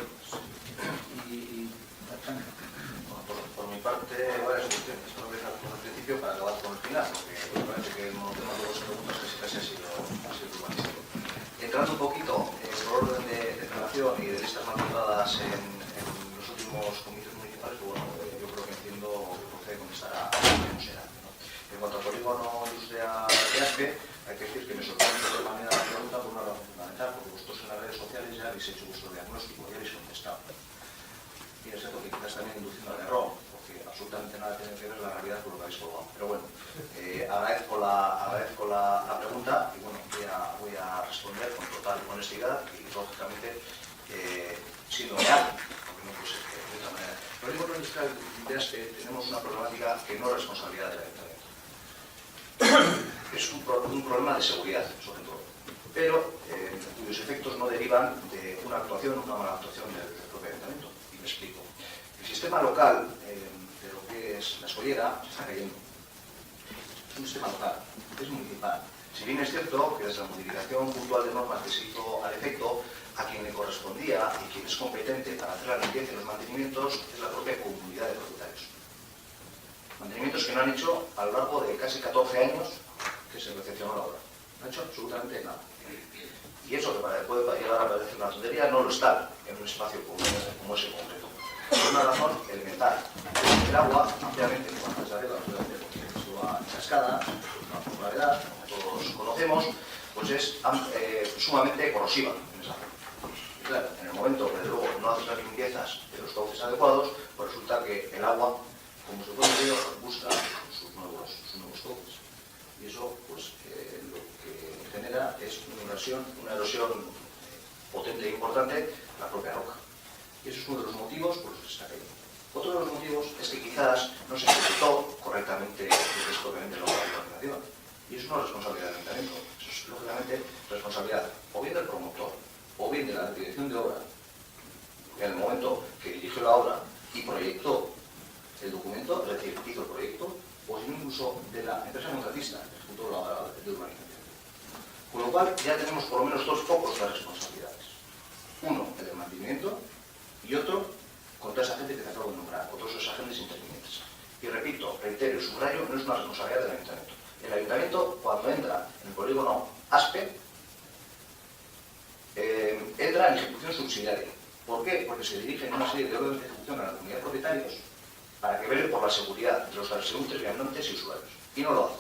y Tartanga. Por mi parte, varias cuestiones. Voy a empezar por el principio para acabar con el final, porque me parece que el monotema de dos preguntas casi ha sido urbanístico. Entrando un poquito por orden de relación y de listas manipuladas en los últimos comités municipales, bueno, yo creo que entiendo que procede contestar a cómo será. En cuanto al polígono industria de Aspe, hay que decir que me sorprende de manera la pregunta por una razón fundamental, porque vosotros en las redes sociales ya habéis hecho vuestro diagnóstico, ya habéis contestado. Y es cierto que quizás también induciendo al error, porque absolutamente nada tiene que ver la realidad con lo que habéis colgado. Pero bueno, agradezco la pregunta y bueno, voy a responder con total honestidad y lógicamente siendo real, porque no puede ser de otra manera. Lo único que necesita es que tenemos una problemática que no es responsabilidad del ayuntamiento. Es un problema de seguridad, sobre todo, pero cuyos efectos no derivan de una actuación, una mala actuación del propio ayuntamiento. Y me explico. El sistema local de lo que es la escollera se está cayendo. Es un sistema local, es municipal. Si bien es cierto que desde la modificación puntual de normas que se hizo al efecto, a quien le correspondía y quien es competente para hacer la limpieza y los mantenimientos es la propia comunidad de propietarios. Mantenimientos que no han hecho a lo largo de casi 14 años que se recepcionó la obra. No han hecho absolutamente nada. Y eso que puede llegar a parecer una tontería no lo está en un espacio como ese concreto. Por una razón elemental. El agua, ampliamente, cuando se arriba, porque es agua cascada, una popularidad, como todos conocemos, pues es sumamente corrosiva en esa zona. Y claro, en el momento momento que, desde luego, no haces las limpiezas de los cauces adecuados, pues resulta que el agua, como se puede ver, busca sus nuevos cauces. Y eso, pues, lo que genera es una erosión potente e importante en la propia roca. Y eso es uno de los motivos por los que se está cayendo. Otro de los motivos es que quizás no se ejecutó correctamente el descubrimiento de la organización. Y eso no es responsabilidad del ayuntamiento. Eso es, lógicamente, responsabilidad o bien del promotor o bien de la dirección de obra, en el momento que dirigió la obra y proyectó el documento, es decir, hizo el proyecto, o incluso de la empresa contratista que ejecutó la obra de urbanización. Con lo cual, ya tenemos por lo menos dos focos de responsabilidades. Uno, el del mantenimiento, y otro, contra esa gente que te acabo de nombrar, otros esos agentes intervinientes. Y repito, reitero y subrayo, no es una responsabilidad del ayuntamiento. El ayuntamiento, cuando entra en el polígono ASPE, entra en ejecución subsidiaria. ¿Por qué? Porque se dirigen una serie de órdenes de ejecución a la comunidad de propietarios para que vele por la seguridad de los transeúntes, viandantes y usuarios. Y no lo hace.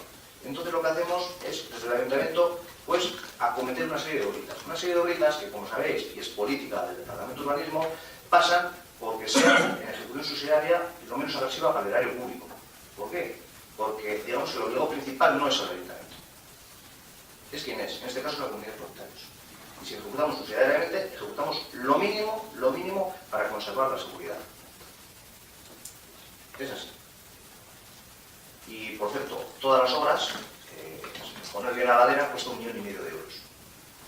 Entonces lo que hacemos es, desde el ayuntamiento, pues acometer una serie de obritas. Una serie de obritas que, como sabéis, y es política del Departamento de Urbanismo, pasan porque sean en ejecución subsidiaria lo menos agresiva para el erario público. ¿Por qué? Porque, digamos, el obligado principal no es el ayuntamiento. ¿Es quién es? En este caso, la comunidad de propietarios. Y si ejecutamos subsidiariamente, ejecutamos lo mínimo para conservar la seguridad. Es así. Y, por cierto, todas las obras, poner bien la ladera, cuesta 1,5 millones de euros.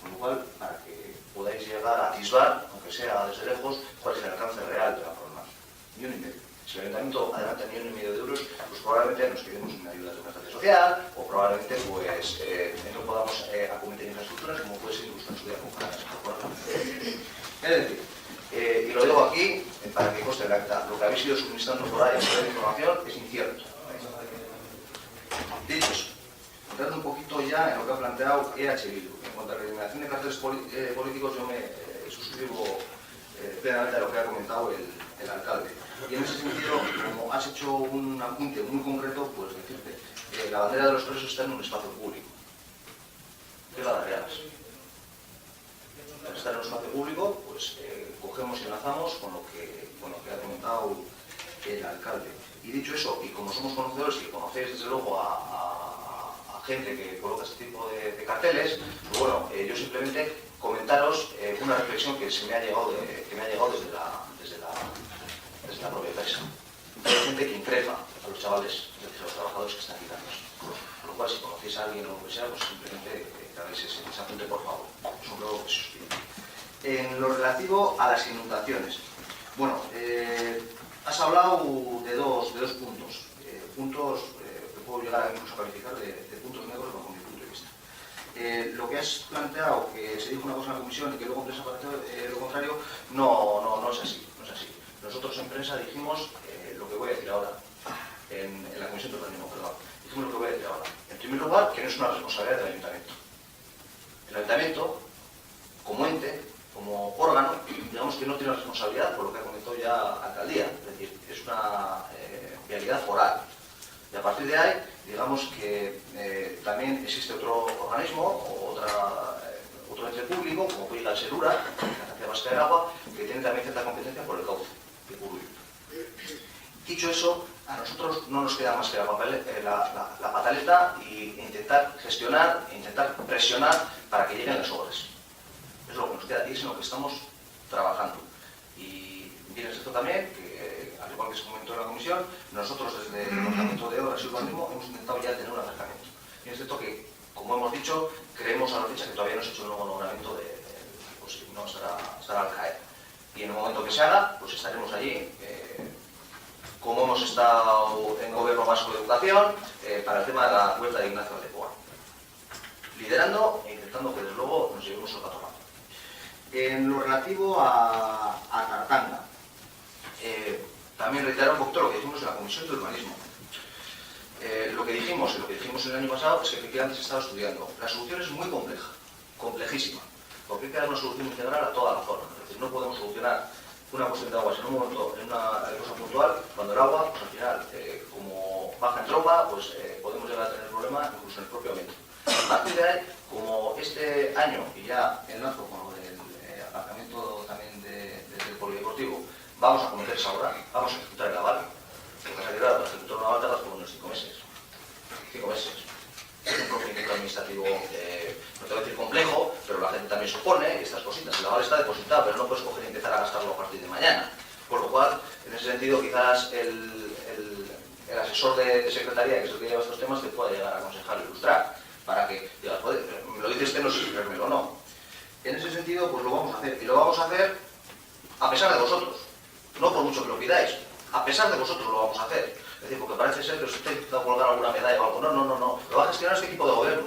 Con lo cual, para que podáis llegar a atisbar, aunque sea desde lejos, cuál es el alcance real de la problemática. 1,5 millones. Si el ayuntamiento adelanta 1,5 millones de euros, pues probablemente nos quedemos sin ayudas de emergencia social, o probablemente pues, no podamos acometer infraestructuras como puede ser incluso en su día con canales. Es decir, y lo digo aquí para que conste el acta, lo que habéis ido suministrando por ahí en nivel de información es incierto. Dicho eso, entrando un poquito ya en lo que ha planteado EH Bildu. En cuanto a la eliminación de carteles políticos, yo me suscribo plenamente a lo que ha comentado el alcalde. Y en ese sentido, como has hecho un apunte muy concreto, pues decirte que la bandera de los presos está en un espacio público. ¿Qué la darías? Al estar en un espacio público, pues cogemos y enlazamos con lo que ha comentado el alcalde. Y dicho eso, y como somos conocedores y conocéis desde luego a gente que coloca este tipo de carteles, pues bueno, yo simplemente comentaros una reflexión que me ha llegado desde la propia empresa. Hay gente que increpa a los chavales, a los trabajadores que están quitando. Con lo cual, si conocéis a alguien o lo que sea, pues simplemente que hagáis ese apunte, por favor. Es un ruego que se os pide. En lo relativo a las inundaciones, bueno, has hablado de dos puntos. Puntos que puedo llegar incluso a calificar de puntos negros bajo mi punto de vista. Lo que has planteado, que se dijo una cosa en la comisión y que luego en prensa pareció lo contrario, no es así. Nosotros en prensa dijimos lo que voy a decir ahora, en la comisión de urbanismo, perdón. Dijimos lo que voy a decir ahora. En primer lugar, que no es una responsabilidad del ayuntamiento. El ayuntamiento, como ente, como órgano, digamos que no tiene responsabilidad por lo que ha comentado ya la alcaldía, es decir, es una vialidad foral. Y a partir de ahí, digamos que también existe otro organismo, o otro ente público, como puede llegar a ser URA, la Agencia Vasca del Agua, que tiene también cierta competencia por el cauce público. Dicho eso, a nosotros no nos queda más que la pataleta e intentar gestionar, e intentar presionar para que lleguen las obras. Es lo que nos queda y es en lo que estamos trabajando. Y bien es cierto también que, al igual que se comentó en la comisión, nosotros desde el Departamento de Obras y Urbanismo hemos intentado ya tener un acercamiento. Y es cierto que, como hemos dicho, creemos a la fecha que todavía no se ha hecho un nuevo nombramiento pues no estará al caer. Y en el momento que se haga, pues estaremos allí, como hemos estado en Gobierno Vasco de Educación, para el tema de la huerta de Ignacio Aldecoa. Liderando e intentando que, desde luego, nos llevemos el gato. En lo relativo a Tartanga, también reiterar un poquito lo que dijimos en la Comisión de Urbanismo. Lo que dijimos el año pasado es que efectivamente se estaba estudiando. La solución es muy compleja, complejísima, porque hay que dar una solución integral a toda la zona. Es decir, no podemos solucionar una cuestión de aguas en un momento, en una cosa puntual, cuando el agua, pues al final, como baja en tropa, pues podemos llegar a tener problemas incluso en el propio ambiente. A partir de ahí, como este año, y ya enlazo con lo del aparcamiento también de polideportivo. Vamos a cometer esa obra, vamos a ejecutar el aval. Lo que pasa es que, claro, para ejecutar un aval tardas por unos 5 meses. 5 meses. Es un procedimiento administrativo, no te voy a decir complejo, pero la gente también supone estas cositas. El aval está depositado, pero no puedes coger y empezar a gastarlo a partir de mañana. Por lo cual, en ese sentido, quizás el asesor de secretaría, que es el que lleva estos temas, te pueda llegar a aconsejar, ilustrar, para que digas, joder, me lo dice este, no sé si creérmelo o no. En ese sentido, pues lo vamos a hacer. Y lo vamos a hacer a pesar de vosotros. No por mucho que lo pidáis. A pesar de vosotros lo vamos a hacer. Es decir, porque parece ser que os estáis intentando colgar alguna medalla o algo. No, no, no, no. Lo va a gestionar este equipo de gobierno.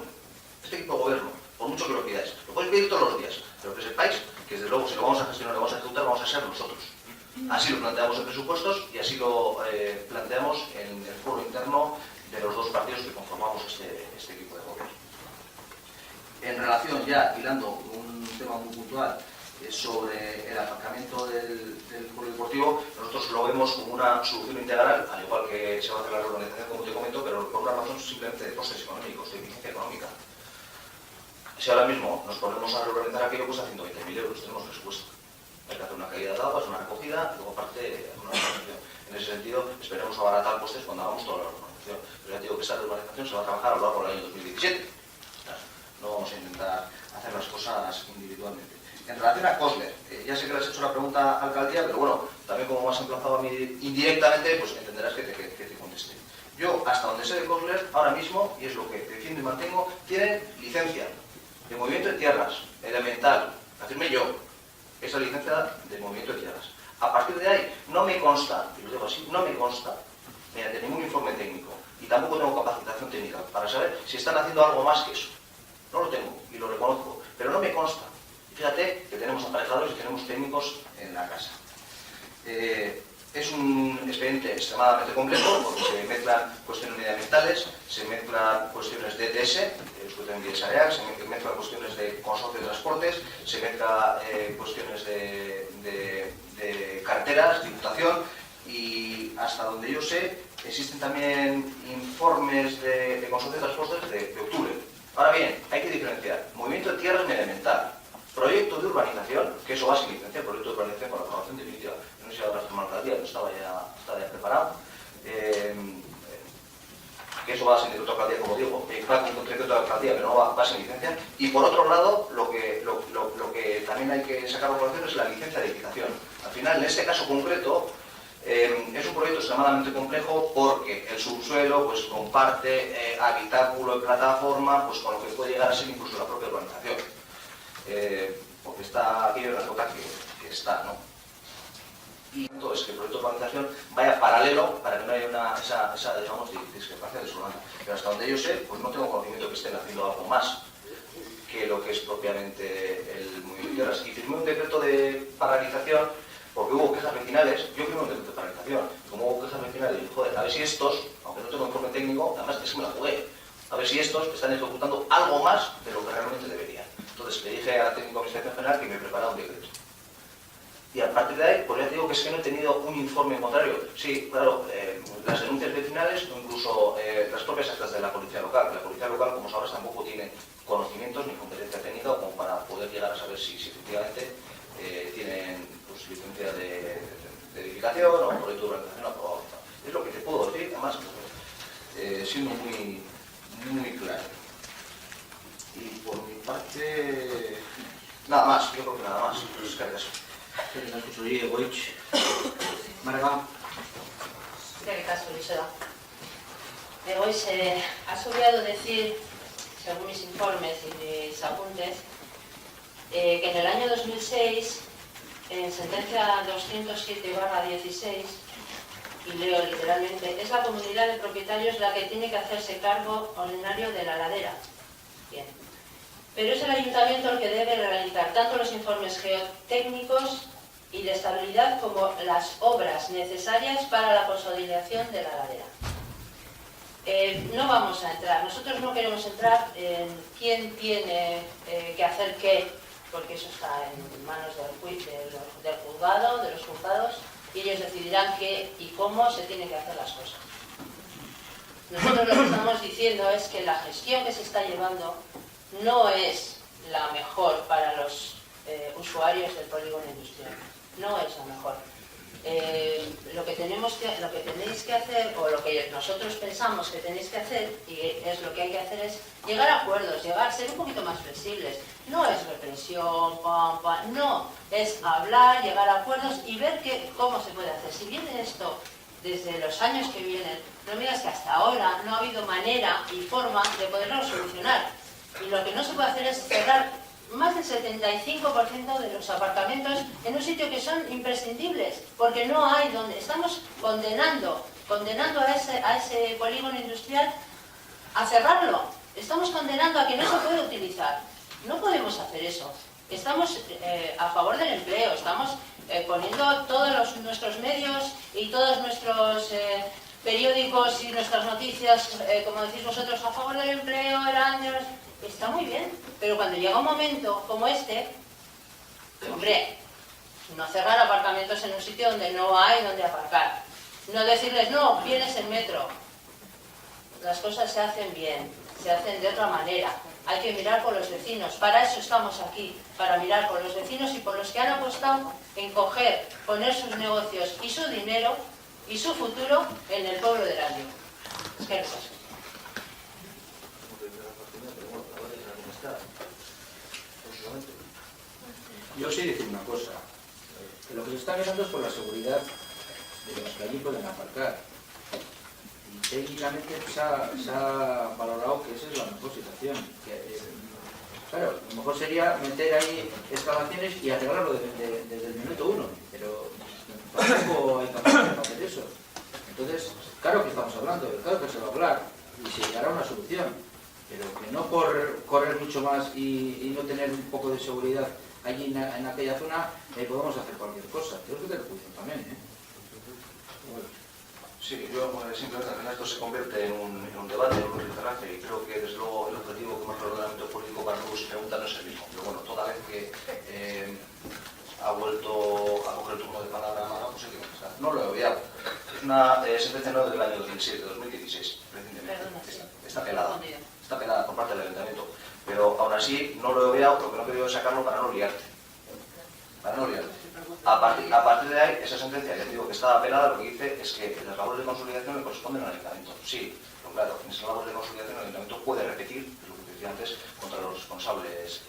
Este equipo de gobierno. Por mucho que lo pidáis. Lo podéis pedir todos los días. Pero que sepáis que desde luego si lo vamos a gestionar, lo vamos a ejecutar, vamos a ser nosotros. Así lo planteamos en presupuestos y así lo planteamos en el foro interno de los dos partidos que conformamos este equipo de gobierno. En relación, ya hilando un tema muy puntual sobre el aparcamiento del polideportivo, nosotros lo vemos como una solución integral, al igual que se va a hacer la reorganización, como te comento, pero por una razón simplemente de costes económicos, de eficiencia económica. Si ahora mismo nos ponemos a reorganizar aquello, cuesta 120.000 euros, tenemos presupuesto. Hay que hacer una caída de aguas, una recogida, y luego aparte una reorganización. En ese sentido, esperemos abaratar costes cuando hagamos toda la reorganización. Pero ya digo que esa reorganización se va a trabajar a lo largo del año 2017. No vamos a intentar hacer las cosas individualmente. En relación a Cosler, ya sé que le has hecho la pregunta a Alcaldía, pero bueno, también como me has emplazado a mí indirectamente, pues entenderás que te conteste. Yo, hasta donde sé de Cosler, ahora mismo, y es lo que defiendo y mantengo, tienen licencia de movimiento de tierras, elemental, la firmé yo, esa licencia de movimiento de tierras. A partir de ahí, no me consta, y lo digo así, no me consta, mediante ningún informe técnico, y tampoco tengo capacitación técnica para saber si están haciendo algo más que eso. No lo tengo, y lo reconozco, pero no me consta. Y fíjate que tenemos aparejadores y tenemos técnicos en la casa. Es un expediente extremadamente complejo porque se mezclan cuestiones medioambientales, se mezclan cuestiones de ETS, se mezclan cuestiones de consorcio de transportes, se mezclan cuestiones de carreteras, diputación, y hasta donde yo sé existen también informes de consorcio de transportes de octubre. Ahora bien, hay que diferenciar movimiento de tierras medioambiental, proyecto de urbanización, que eso va sin licencia, proyecto de urbanización con la aprobación definitiva. No sé si ahora está mal día, pero estaba ya preparado. Que eso va sin decreto de alcaldía, como digo, va con decreto de alcaldía, pero no va sin licencia. Y por otro lado, lo que también hay que sacar a colación es la licencia de edificación. Al final, en este caso concreto, es un proyecto extremadamente complejo porque el subsuelo pues, comparte habitáculo y plataforma pues, con lo que puede llegar a ser incluso la propia urbanización. Porque está aquí en la época que está, ¿no? Y entonces que el proyecto de urbanización vaya paralelo para que no haya esa digamos, discrepancia desordenada. Pero hasta donde yo sé, pues no tengo conocimiento que estén haciendo algo más que lo que es propiamente el movimiento de tierras. Y firmé un decreto de paralización porque hubo quejas vecinales. Yo firmé un decreto de paralización. Como hubo quejas vecinales, dije, joder, a ver si estos, aunque no tengo informe técnico, además es que me la jugué, a ver si estos están ejecutando algo más de lo que realmente deberían. Entonces le dije a la técnico de administración general que me preparara un decreto. Y a partir de ahí, pues ya te digo que es que no he tenido un informe contrario. Sí, claro, las denuncias vecinales o incluso las propias actas de la policía local. La policía local, como sabrás, tampoco tiene conocimientos ni competencia técnica como para poder llegar a saber si efectivamente tienen pues, licencia de edificación o proyecto de urbanización aprobado. Es lo que te puedo decir, además, siendo muy claro. Y por mi parte, nada más, yo creo que nada más. Pues, Eskerrik asko zuri, Egoitz. Marga. Eskerrik asko, Eliseo. Egoitz, has olvidado decir, según mis informes y mis apuntes, que en el año 2006, en sentencia 207/16, y leo literalmente, es la comunidad de propietarios la que tiene que hacerse cargo ordinario de la ladera. Bien. Pero es el ayuntamiento el que debe realizar tanto los informes geotécnicos y de estabilidad como las obras necesarias para la consolidación de la ladera. No vamos a entrar, nosotros no queremos entrar en quién tiene que hacer qué, porque eso está en manos del juzgado, de los juzgados, y ellos decidirán qué y cómo se tienen que hacer las cosas. Nosotros lo que estamos diciendo es que la gestión que se está llevando no es la mejor para los usuarios del polígono industrial. no es lo mejor. Lo que tenéis que hacer, o lo que nosotros pensamos que tenéis que hacer, y es lo que hay que hacer, es llegar a acuerdos, ser un poquito más flexibles. No es represión, no, es hablar, llegar a acuerdos y ver cómo se puede hacer. Si viene esto desde los años que vienen, no me digas que hasta ahora no ha habido manera y forma de poderlo solucionar. Y lo que no se puede hacer es cerrar más del 75% de los aparcamientos en un sitio que son imprescindibles, porque no hay donde. Estamos condenando a ese polígono industrial a cerrarlo. Estamos condenando a que no se puede utilizar. No podemos hacer eso. Estamos a favor del empleo, estamos poniendo todos nuestros medios y todos nuestros periódicos y nuestras noticias, como decís vosotros, a favor del empleo, está muy bien, pero cuando llega un momento como este, hombre, no cerrar aparcamientos en un sitio donde no hay donde aparcar, no decirles, no, vienes en metro. Las cosas se hacen bien, se hacen de otra manera. Hay que mirar por los vecinos, para eso estamos aquí, para mirar por los vecinos y por los que han apostado en poner sus negocios y su dinero y su futuro en el pueblo de Erandio. Es que es así. Yo sí decir una cosa, que lo que se está mirando es por la seguridad de los que allí pueden aparcar. Y técnicamente se ha valorado que esa es la mejor situación. Claro, a lo mejor sería meter ahí excavaciones y arreglarlo desde el minuto 1, pero tampoco hay capacidad para hacer eso. Entonces, claro que estamos hablando, claro que se va a hablar y se llegará a una solución, pero que no por correr mucho más y no tener un poco de seguridad allí en aquella zona, podemos hacer cualquier cosa. Tenemos que tener cuidado también, ¿eh? Bueno. Sí, yo simplemente al final esto se convierte en un debate, en un rifirrafe, y creo que desde luego el objetivo que marca el ordenamiento político para luego se pregunta no es el mismo. Pero bueno, toda vez que ha vuelto a coger el turno de palabra Amaga, pues hay que contestar. No lo he obviado. Es una sentencia no del año 2016, recientemente. Está pelada por parte del ayuntamiento. Pero aún así no lo he obviado porque no he querido sacarlo para no liarte. A partir de ahí, esa sentencia, ya digo que está apelada, lo que dice es que las labores de consolidación le corresponden al ayuntamiento. Sí, pero claro, en esas labores de consolidación el ayuntamiento puede repetir, lo que decía antes, contra los responsables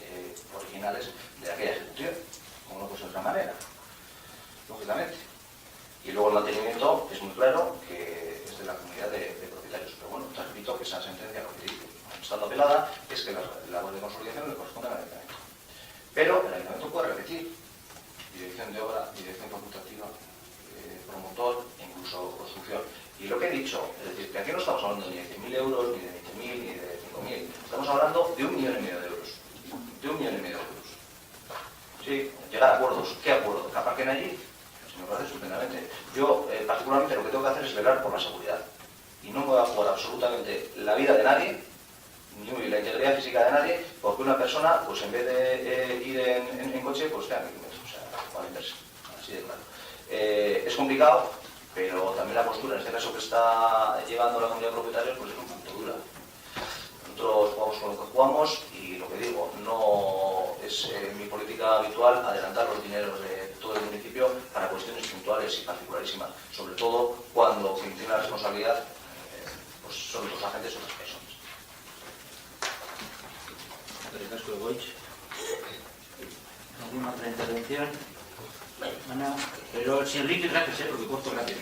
originales de aquella ejecución, como no puede ser de otra manera, lógicamente. Y luego el mantenimiento es muy claro que es de la comunidad de propietarios. Pero bueno, te repito que esa sentencia, lo que dice, estando apelada, es que las labores de consolidación le corresponden al ayuntamiento. Pero el ayuntamiento puede repetir dirección de obra, dirección facultativa, promotor e incluso construcción. Y lo que he dicho, es decir, que aquí no estamos hablando ni de 100.000 euros, ni de 20.000, ni de 5.000. Estamos hablando de 1,5 millones de euros. De 1,5 millones de euros. Sí, llegar a acuerdos. ¿Qué acuerdo? ¿Que aparquen allí? Pues me parece estupendamente. Yo, particularmente, lo que tengo que hacer es velar por la seguridad. Y no me voy a jugar absolutamente la vida de nadie, ni la integridad física de nadie, porque una persona, pues en vez de ir en coche, pues tenga que irse. Para inverse, así de claro. Es complicado, pero también la postura, en este caso que está llevando la comunidad de propietarios, pues es un poquito dura. Nosotros jugamos con lo que jugamos y lo que digo, no es mi política habitual adelantar los dineros de todo el municipio para cuestiones puntuales y particularísimas, sobre todo cuando quien tiene la responsabilidad pues son los agentes o las personas. ¿Alguna otra intervención? Ana, pero sin Ricky gracias, porque corto rápido,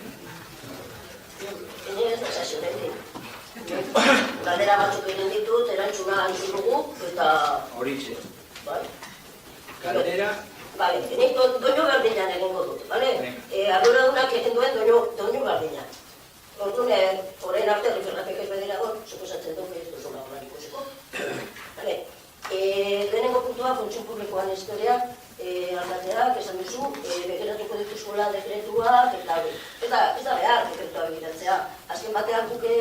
Ene ez da sasiorenti. Galdera batzuk egin ditut, erantzuna entzun dugu, eta... Horixe. Bai. Galdera... Bai, nik doinu berdinan egingo dut, bale? Arduradunak egin duen doinu berdinan. Orduan, orain arte rifirrafek ez bedira gor, suposatzen dut ez duzula horan ikusiko. Bale? Lehenengo puntua, funtzio publikoan historia, alkateak esan duzu, begiratuko dituzkola dekretuak, eta ez da behar dekretua begiratzea. Azken batean duke,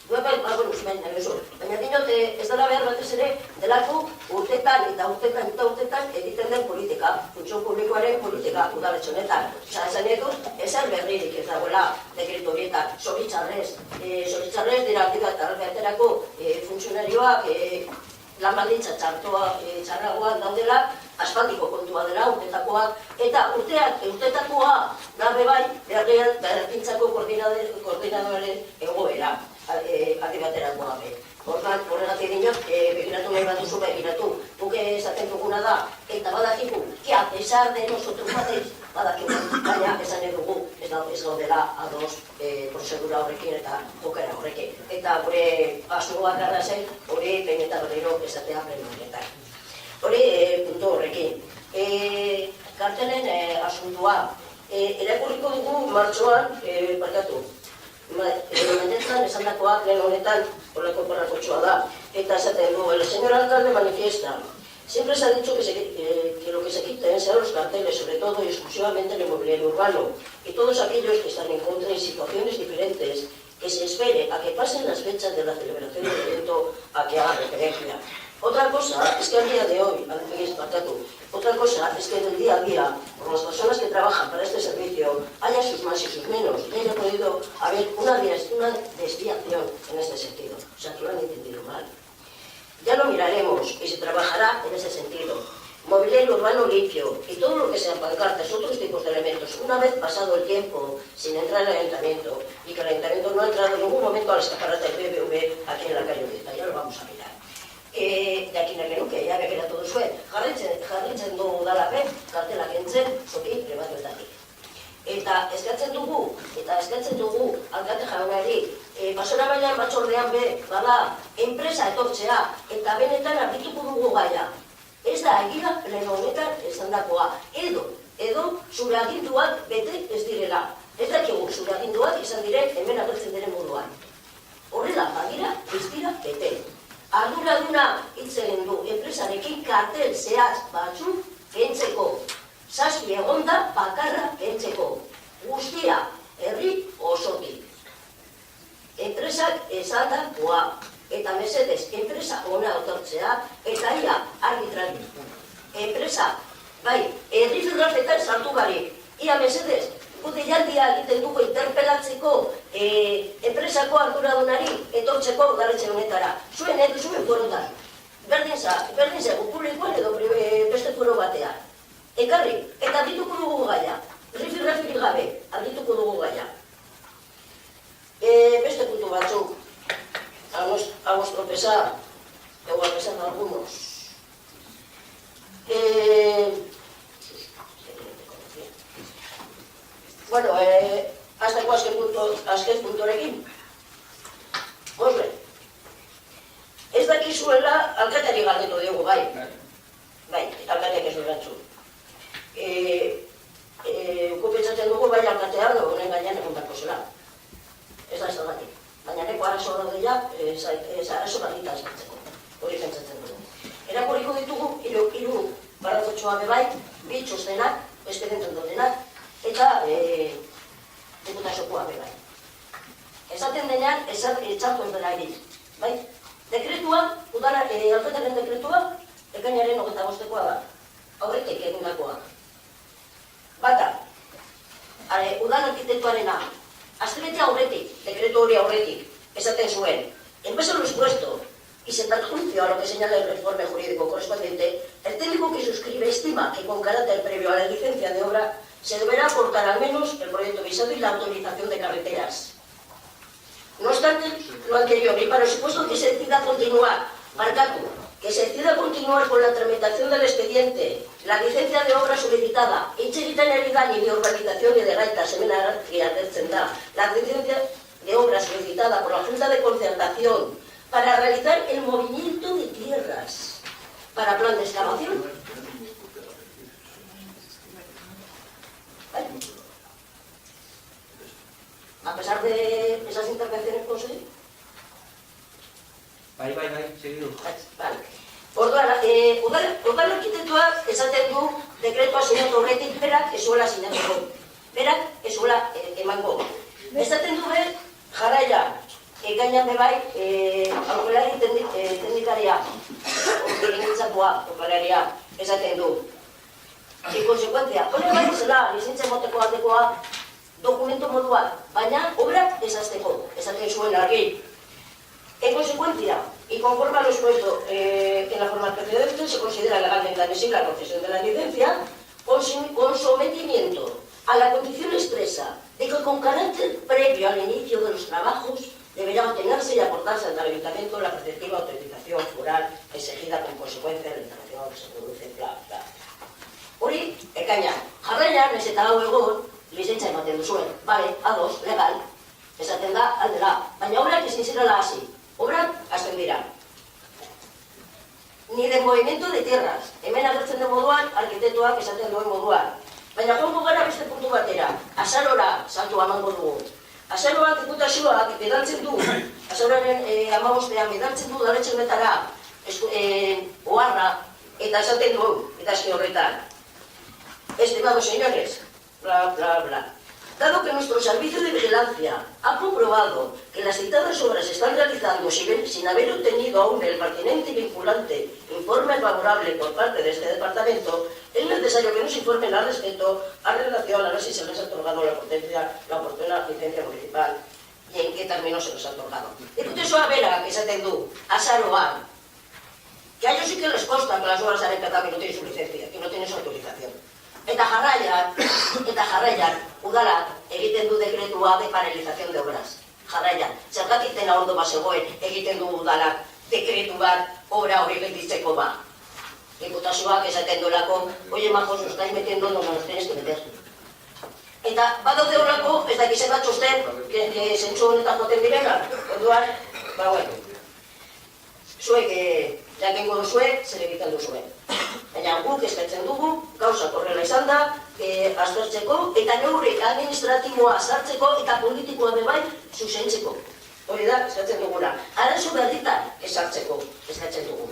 baina dinot ez dela behar batez ere, delako urtetan eta urtetan egiten den politika, funtzio publikoaren politika udaletxe honetan. Esan edut, ezer berririk ez dagoela dekretu horietan, zoritxarrez dira aldikat albeaterako funtzionarioak lan baldintza txarragoak daudela, aspaldiko kontua dela, urtetakoak, eta urtetakoa gabe bai, berrintzako koordinadoren egoera, aldi baterako gabe. Horregatik dinot, begiratu nahi baduzu, begiratu. Guk esaten duguna da, eta badakigu, que a pesar de nosotros mateix, badakigu, baina esan dugu, ez gaudela ados prozedura horrekin eta jokera horrekin. Eta gure asmoa gara zen, hori behin eta berriro esatea pleno honetan. Hori puntu horrekin. Kartelen asuntua, erakurriko dugu martxoan, barkatu, Mendetzan esan dakoak lehen honetan horreko porrakotxoa da. Eta esaten du, el señor alcalde manifiesta. Siempre se ha dicho que lo que se quiten sean los carteles, sobre todo y exclusivamente en el mobiliario urbano. Y todos aquellos que están en contra en situaciones diferentes, que se espere a que pasen las fechas de la celebración del evento a que haga referencia. Otra cosa es que al día de hoy, otra cosa es que en el día a día, por las personas que trabajan para este servicio, haya sus más y sus menos, y haya podido haber una desviación en este sentido. O sea, que lo han entendido mal. Ya lo miraremos y se trabajará en ese sentido. Mobiliario urbano limpio y todo lo que sean pancartas, otros tipos de elementos, una vez pasado el tiempo, sin entrar al ayuntamiento, y que el ayuntamiento no ha entrado en ningún momento al escaparate del BBV aquí en la calle Ureta, ya lo vamos a mirar. De aquí en el genuke, ya begiratu duzue, jarritzen du udalapen, kartela kentzen, zoki pribatuetatik. Eta eskatzen dugu alkate jaunari, basora bailan batzordean bada, enpresa etortzea, eta benetan argituko dugu gaia. Ez da, egia, pleno honetan esan dakoa. Edo, zure aginduak bete ez direla. Ez dakigu, zure aginduak izan diren hemen agertzen diren moduan. Horrela, bagira, ez dira bete. Arduraduna hitz egin du enpresarekin kartel zehatz batzuk kentzeko. Zazpi egonda bakarra kentzeko. Guztia, herri osotik. Enpresak esandakoa. Eta mesedez, enpresa ona otortzea, eta ia arbitrari. Enpresa, bai, herri zurrafetan sartu gari. Ia mesedez, deialdia egiten dugu interpelatzeko enpresako arduradunari etortzeko udaletxe honetara. Zuen forotan. Berdin zego publikoan edo beste foro batean. Ekarri, eta argituko dugu gaia. Rifirrafirik gabe, argituko dugu gaia. Beste puntu batzuk. A vuestro pesar, o a pesar de algunos. Bueno, hasteko azken puntuarekin. Bosle, ez dakizuela alkateari galdetu dugu, bai. Bai, alkateak ez du erantzun. Kupetzatzen dugu bai alkatea honen gainean egontako zela. Ez da ez da batik. Baina neko arazo daudela, arazo bagita eskatzeko. Hori pentsatzen dugu. Erakurriko ditugu, hiru baratotxoa bebai, bi txostenak, espedienten dodenak, eta deputazokoa bebai. Esaten denean, etxartu ez dela egiz. Bai? Dekretua, alkataren dekretua, ekainaren 25koa da. Aurretik egindakoa. Bata, udan arkitektuarena, astebete aurretik, dekretu hori aurretik, esaten zuen, en base a lo expuesto y se adjuncio a lo que señala el informe jurídico correspondiente, el técnico que suscribe estima que con carácter previo a la licencia de obra se deberá aportar al menos el proyecto visado y la autorización de carreteras. No obstante, lo anterior, y para el supuesto que se decida continuar, que se decida continuar con la tramitación del expediente, la licencia de obra solicitada, etxegitenari ni de urbanización y de gaita semenarki agertzen da, la licencia de obra solicitada por la Junta de Concertación para realizar el movimiento de tierras para plan de excavación. ¿Vale? A pesar de esas intervenciones conseguidas. Bai, segidu. Vale. Orduan, udal arkitektuak esaten du dekretua sinatu horretik berak ezuela sinatuko. Berak ezuela emango. Esaten du jarraia, ekainan bebai, aurrelari teknikaria, ordenitzakoa, aurrelaria, esaten du. En consecuencia, hori bai zela, lizentzia moteko aldekoa, dokumento moduan, baina obrak esazteko, esaten zuen argi. En consecuencia, Y conforme a lo expuesto en la forma precedente, se considera legalmente admisible la concesión de la licencia con sometimiento a la condición expresa de que con carácter previo al inicio de los trabajos deberá obtenerse y aportarse al Ayuntamiento la preceptiva autorización foral exigida con consecuencia de la instalación que se produce, bla, bla. Hori, ekaina, jarraian, ez eta hau egon, lizentza ematen duzuen, bale, ados, legal, esaten da, aldera, baina obrak ezin zirela hasi, obrak hasten dira. Ni de movimiento de tierras, hemen agertzen den moduan, arkitektuak esaten duen moduan. Baina joango gara beste puntu batera, azarora saltua emango dugu. Azaroak diputazioak bidaltzen du, azararen 15ean bidaltzen du daletxenetara oharra, eta esaten du, eta eski horretan. Estimados señores, bla, bla, bla. Dado que nuestro servicio de vigilancia ha comprobado que las citadas obras se están realizando sin haber obtenido aún el pertinente y vinculante informe favorable por parte de este departamento, es necesario que nos informen al respecto a relación a ver si se les ha otorgado la oportuna licencia municipal y en qué términos se les ha otorgado. Diputazioa bera, que esaten du, azaroan, que a ellos sí que les consta que las obras han empezado y no tienen su licencia, que no tienen su autorización. Eta jarraian, udalak egiten du dekretua de paralización de obras. Jarraian, zergatik dena ondo bazegoen egiten du udalak dekretu bat obra hori gelditzeko ba. Diputazioak esaten duelako, oye majos, nos estáis metiendo donde nos tienes que meter. Eta badaude horrako, ez dakizen bat txosten, zentzu honetan joten direla, orduan, ba bueno. Zuek, jakingo duzue, zer egiten duzuen. Baina guk eskatzen dugu, gauza horrela izan da, aztertzeko, eta neurri administratiboa sartzeko eta politikoa bebai zuzentzeko. Hori da, eskatzen duguna. Arazo berditan esartzeko, eskatzen dugu.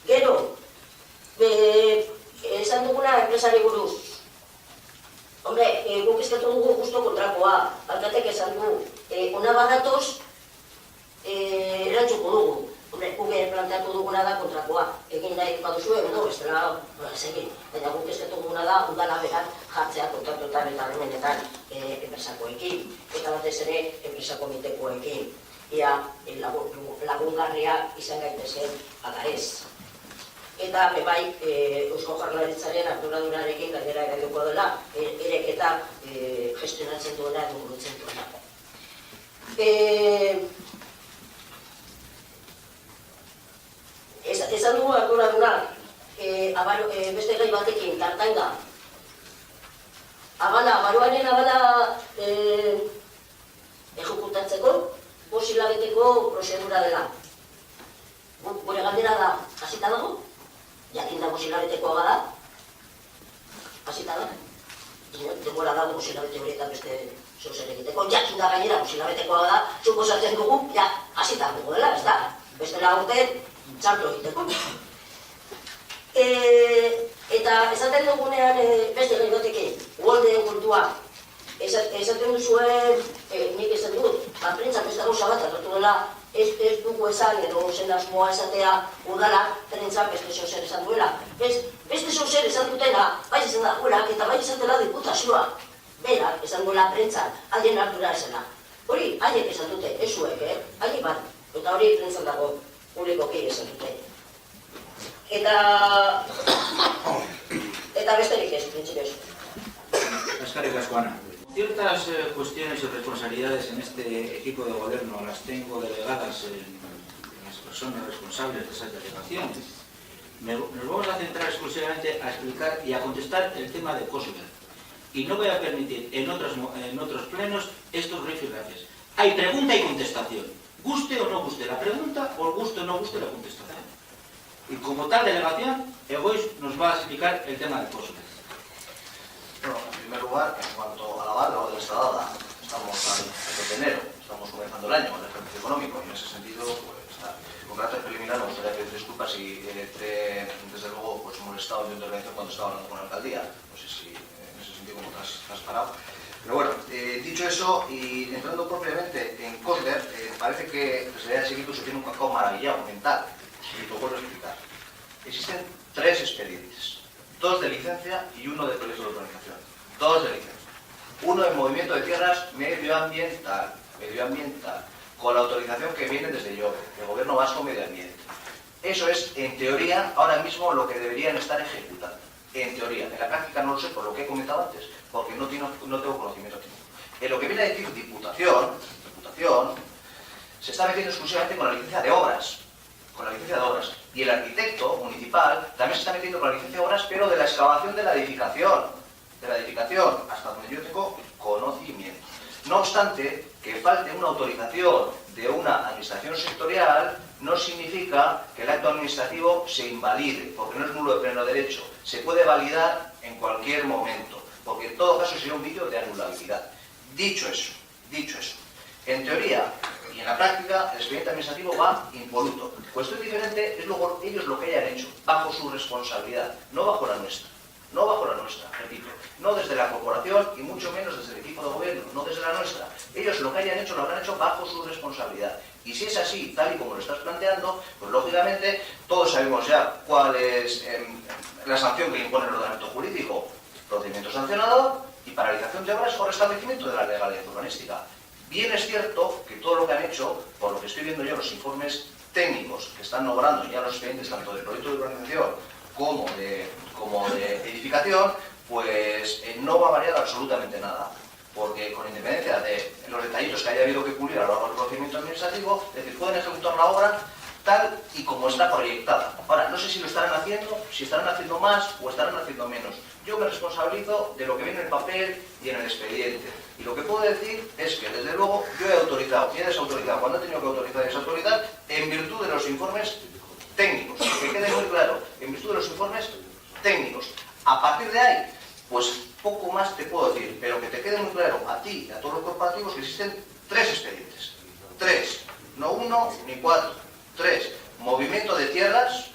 Gero, esan duguna enpresari buruz. Hombre, guk eskatu dugu justo kontrakoa. Alkatek esan du, ona badatoz, erantzuko dugu. Hombre, guk planteatu duguna da kontrakoa. Egin nahi baduzue, edo, bestela, egin. Baina guk eskatu duguna da, udala beran jartzea kontratuetan eta harremanetan enpresakoekin. Eta batez ere, enpresako mitekoekin. Ia lagungarria izan gaitezen ala ez. Eta bebai, Eusko Jaurlaritzaren arduradurarekin gainera eraiduko dela, ereketa gestionatzen duena edo burutzen duena. Esan dugu arduradunak, beste gai batekin, tartanga. Baroaren abala ejekutatzeko, hilabeteko prozedura dela. Gure galdera da, hasita dago? Jakin da hilabetekoa da? Hasita da? Denbora dago hilabete horietan beste zozer egiteko. Jakin da gainera hilabetekoa da, suposatzen dugu, hasita dago dela, ez da? Bestela urte, txarto egiteko. Eta esaten dugunean beste gai batekin, uoldeen kultua. Esaten duzuen, nik esan dut, prentsak beste gauza bat agertu dela, ez dugu esan edo zen asmoa esatea udala, prentsak beste zozer esan duela. Beste zozer esan dutena, bai izan da urak eta bai izan dela diputazioa. Berak esan duela prentsak, haien ardura esena. Hori, haiek esan dute, ez zuek, haiek bat. Eta hori prentsak dago, publikoki esan dute. Eta besterik ez, printzipioz. Eskerrik asko, Ana. Ciertas cuestiones y responsabilidades en este equipo de gobierno las tengo delegadas en las personas responsables de esas delegaciones. Nos vamos a centrar exclusivamente a explicar y a contestar el tema de Kosovo. Y no voy a permitir en otros plenos estos rifirrafes. Hay pregunta y contestación. Guste o no guste la pregunta, o guste o no guste la contestación. Y como tal delegación, Egoiz nos va a explicar el tema de Kosovo. Bueno, en primer lugar, en cuanto a la barra o de esta dada, estamos al 7 de enero, estamos comenzando el año con el ejercicio económico y en ese sentido, pues, con carácter preliminar, me gustaría pedir disculpas si desde luego, pues, molestado en mi intervención cuando estaba hablando con la alcaldía. No sé si en ese sentido como transparado. Pero bueno, dicho eso, y entrando propiamente en Cosler, parece que la Secretaría de Seguimiento tiene un cacao maravillado mental, y lo vuelvo a explicar. Existen 3 expedientes. 2 de licencia y 1 de proyecto de urbanización. 2 de licencia. 1 de movimiento de tierras medioambiental. con la autorización que viene desde yo, el Gobierno Vasco Medio Ambiente. Eso es, en teoría, ahora mismo lo que deberían estar ejecutando. En teoría. En la práctica no lo sé por lo que he comentado antes, porque no tengo conocimiento técnico. En lo que viene a decir Diputación, se está metiendo exclusivamente con la licencia de obras. Con la licencia de obras. Y el arquitecto municipal también se está metiendo con la licencia de obras, pero de la excavación de la edificación. Hasta donde yo tengo conocimiento. No obstante, que falte una autorización de una administración sectorial no significa que el acto administrativo se invalide, porque no es nulo de pleno derecho. Se puede validar en cualquier momento, porque en todo caso sería un vídeo de anulabilidad. Dicho eso, en teoría y en la práctica, el expediente administrativo va impoluto. Cuestión diferente es luego ellos lo que hayan hecho, bajo su responsabilidad, no bajo la nuestra. No bajo la nuestra, repito, no desde la corporación y mucho menos desde el equipo de gobierno, no desde la nuestra. Ellos lo que hayan hecho lo habrán hecho bajo su responsabilidad. Y si es así, tal y como lo estás planteando, pues lógicamente todos sabemos ya cuál es la sanción que impone el ordenamiento jurídico. Procedimiento sancionador y paralización de obras o restablecimiento de la legalidad urbanística. Bien es cierto que todo lo que han hecho, por lo que estoy viendo yo los informes técnicos que están logrando ya los expedientes tanto del proyecto de urbanización como de edificación, pues no va a variar absolutamente nada. Porque con independencia de los detallitos que haya habido que pulir a lo largo del procedimiento administrativo, es decir, pueden ejecutar la obra tal y como está proyectada. Ahora, no sé si lo estarán haciendo, si estarán haciendo más o estarán haciendo menos. Yo me responsabilizo de lo que viene en el papel y en el expediente. Y lo que puedo decir es que, desde luego, yo he autorizado y he desautorizado cuando he tenido que autorizar y desautorizar en virtud de los informes técnicos. Que quede muy claro, en virtud de los informes técnicos. A partir de ahí, pues poco más te puedo decir, pero que te quede muy claro a ti y a todos los corporativos que existen 3 expedientes. 3, no 1 ni 4, 3. Movimiento de tierras,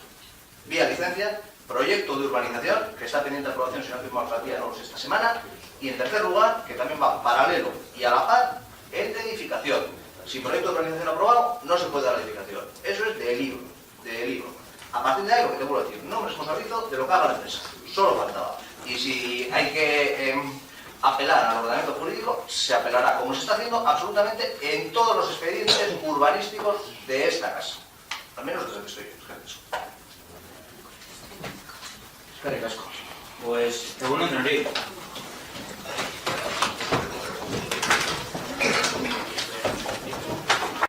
vía licencia, proyecto de urbanización, que está pendiente de aprobación, si no firmamos la tía, no lo sé, esta semana, y en tercer lugar, que también va paralelo y a la par, el de edificación. Si proyecto de urbanización aprobado, no se puede dar la edificación. Eso es de libro. A partir de ahí, lo que te vuelvo a decir, no me responsabilizo de lo que haga la empresa, solo faltaba. Y si hay que apelar al ordenamiento jurídico, se apelará, como se está haciendo absolutamente en todos los expedientes urbanísticos de esta casa. Al menos desde que estoy Eskerrik asko. Pues, egun on denoi.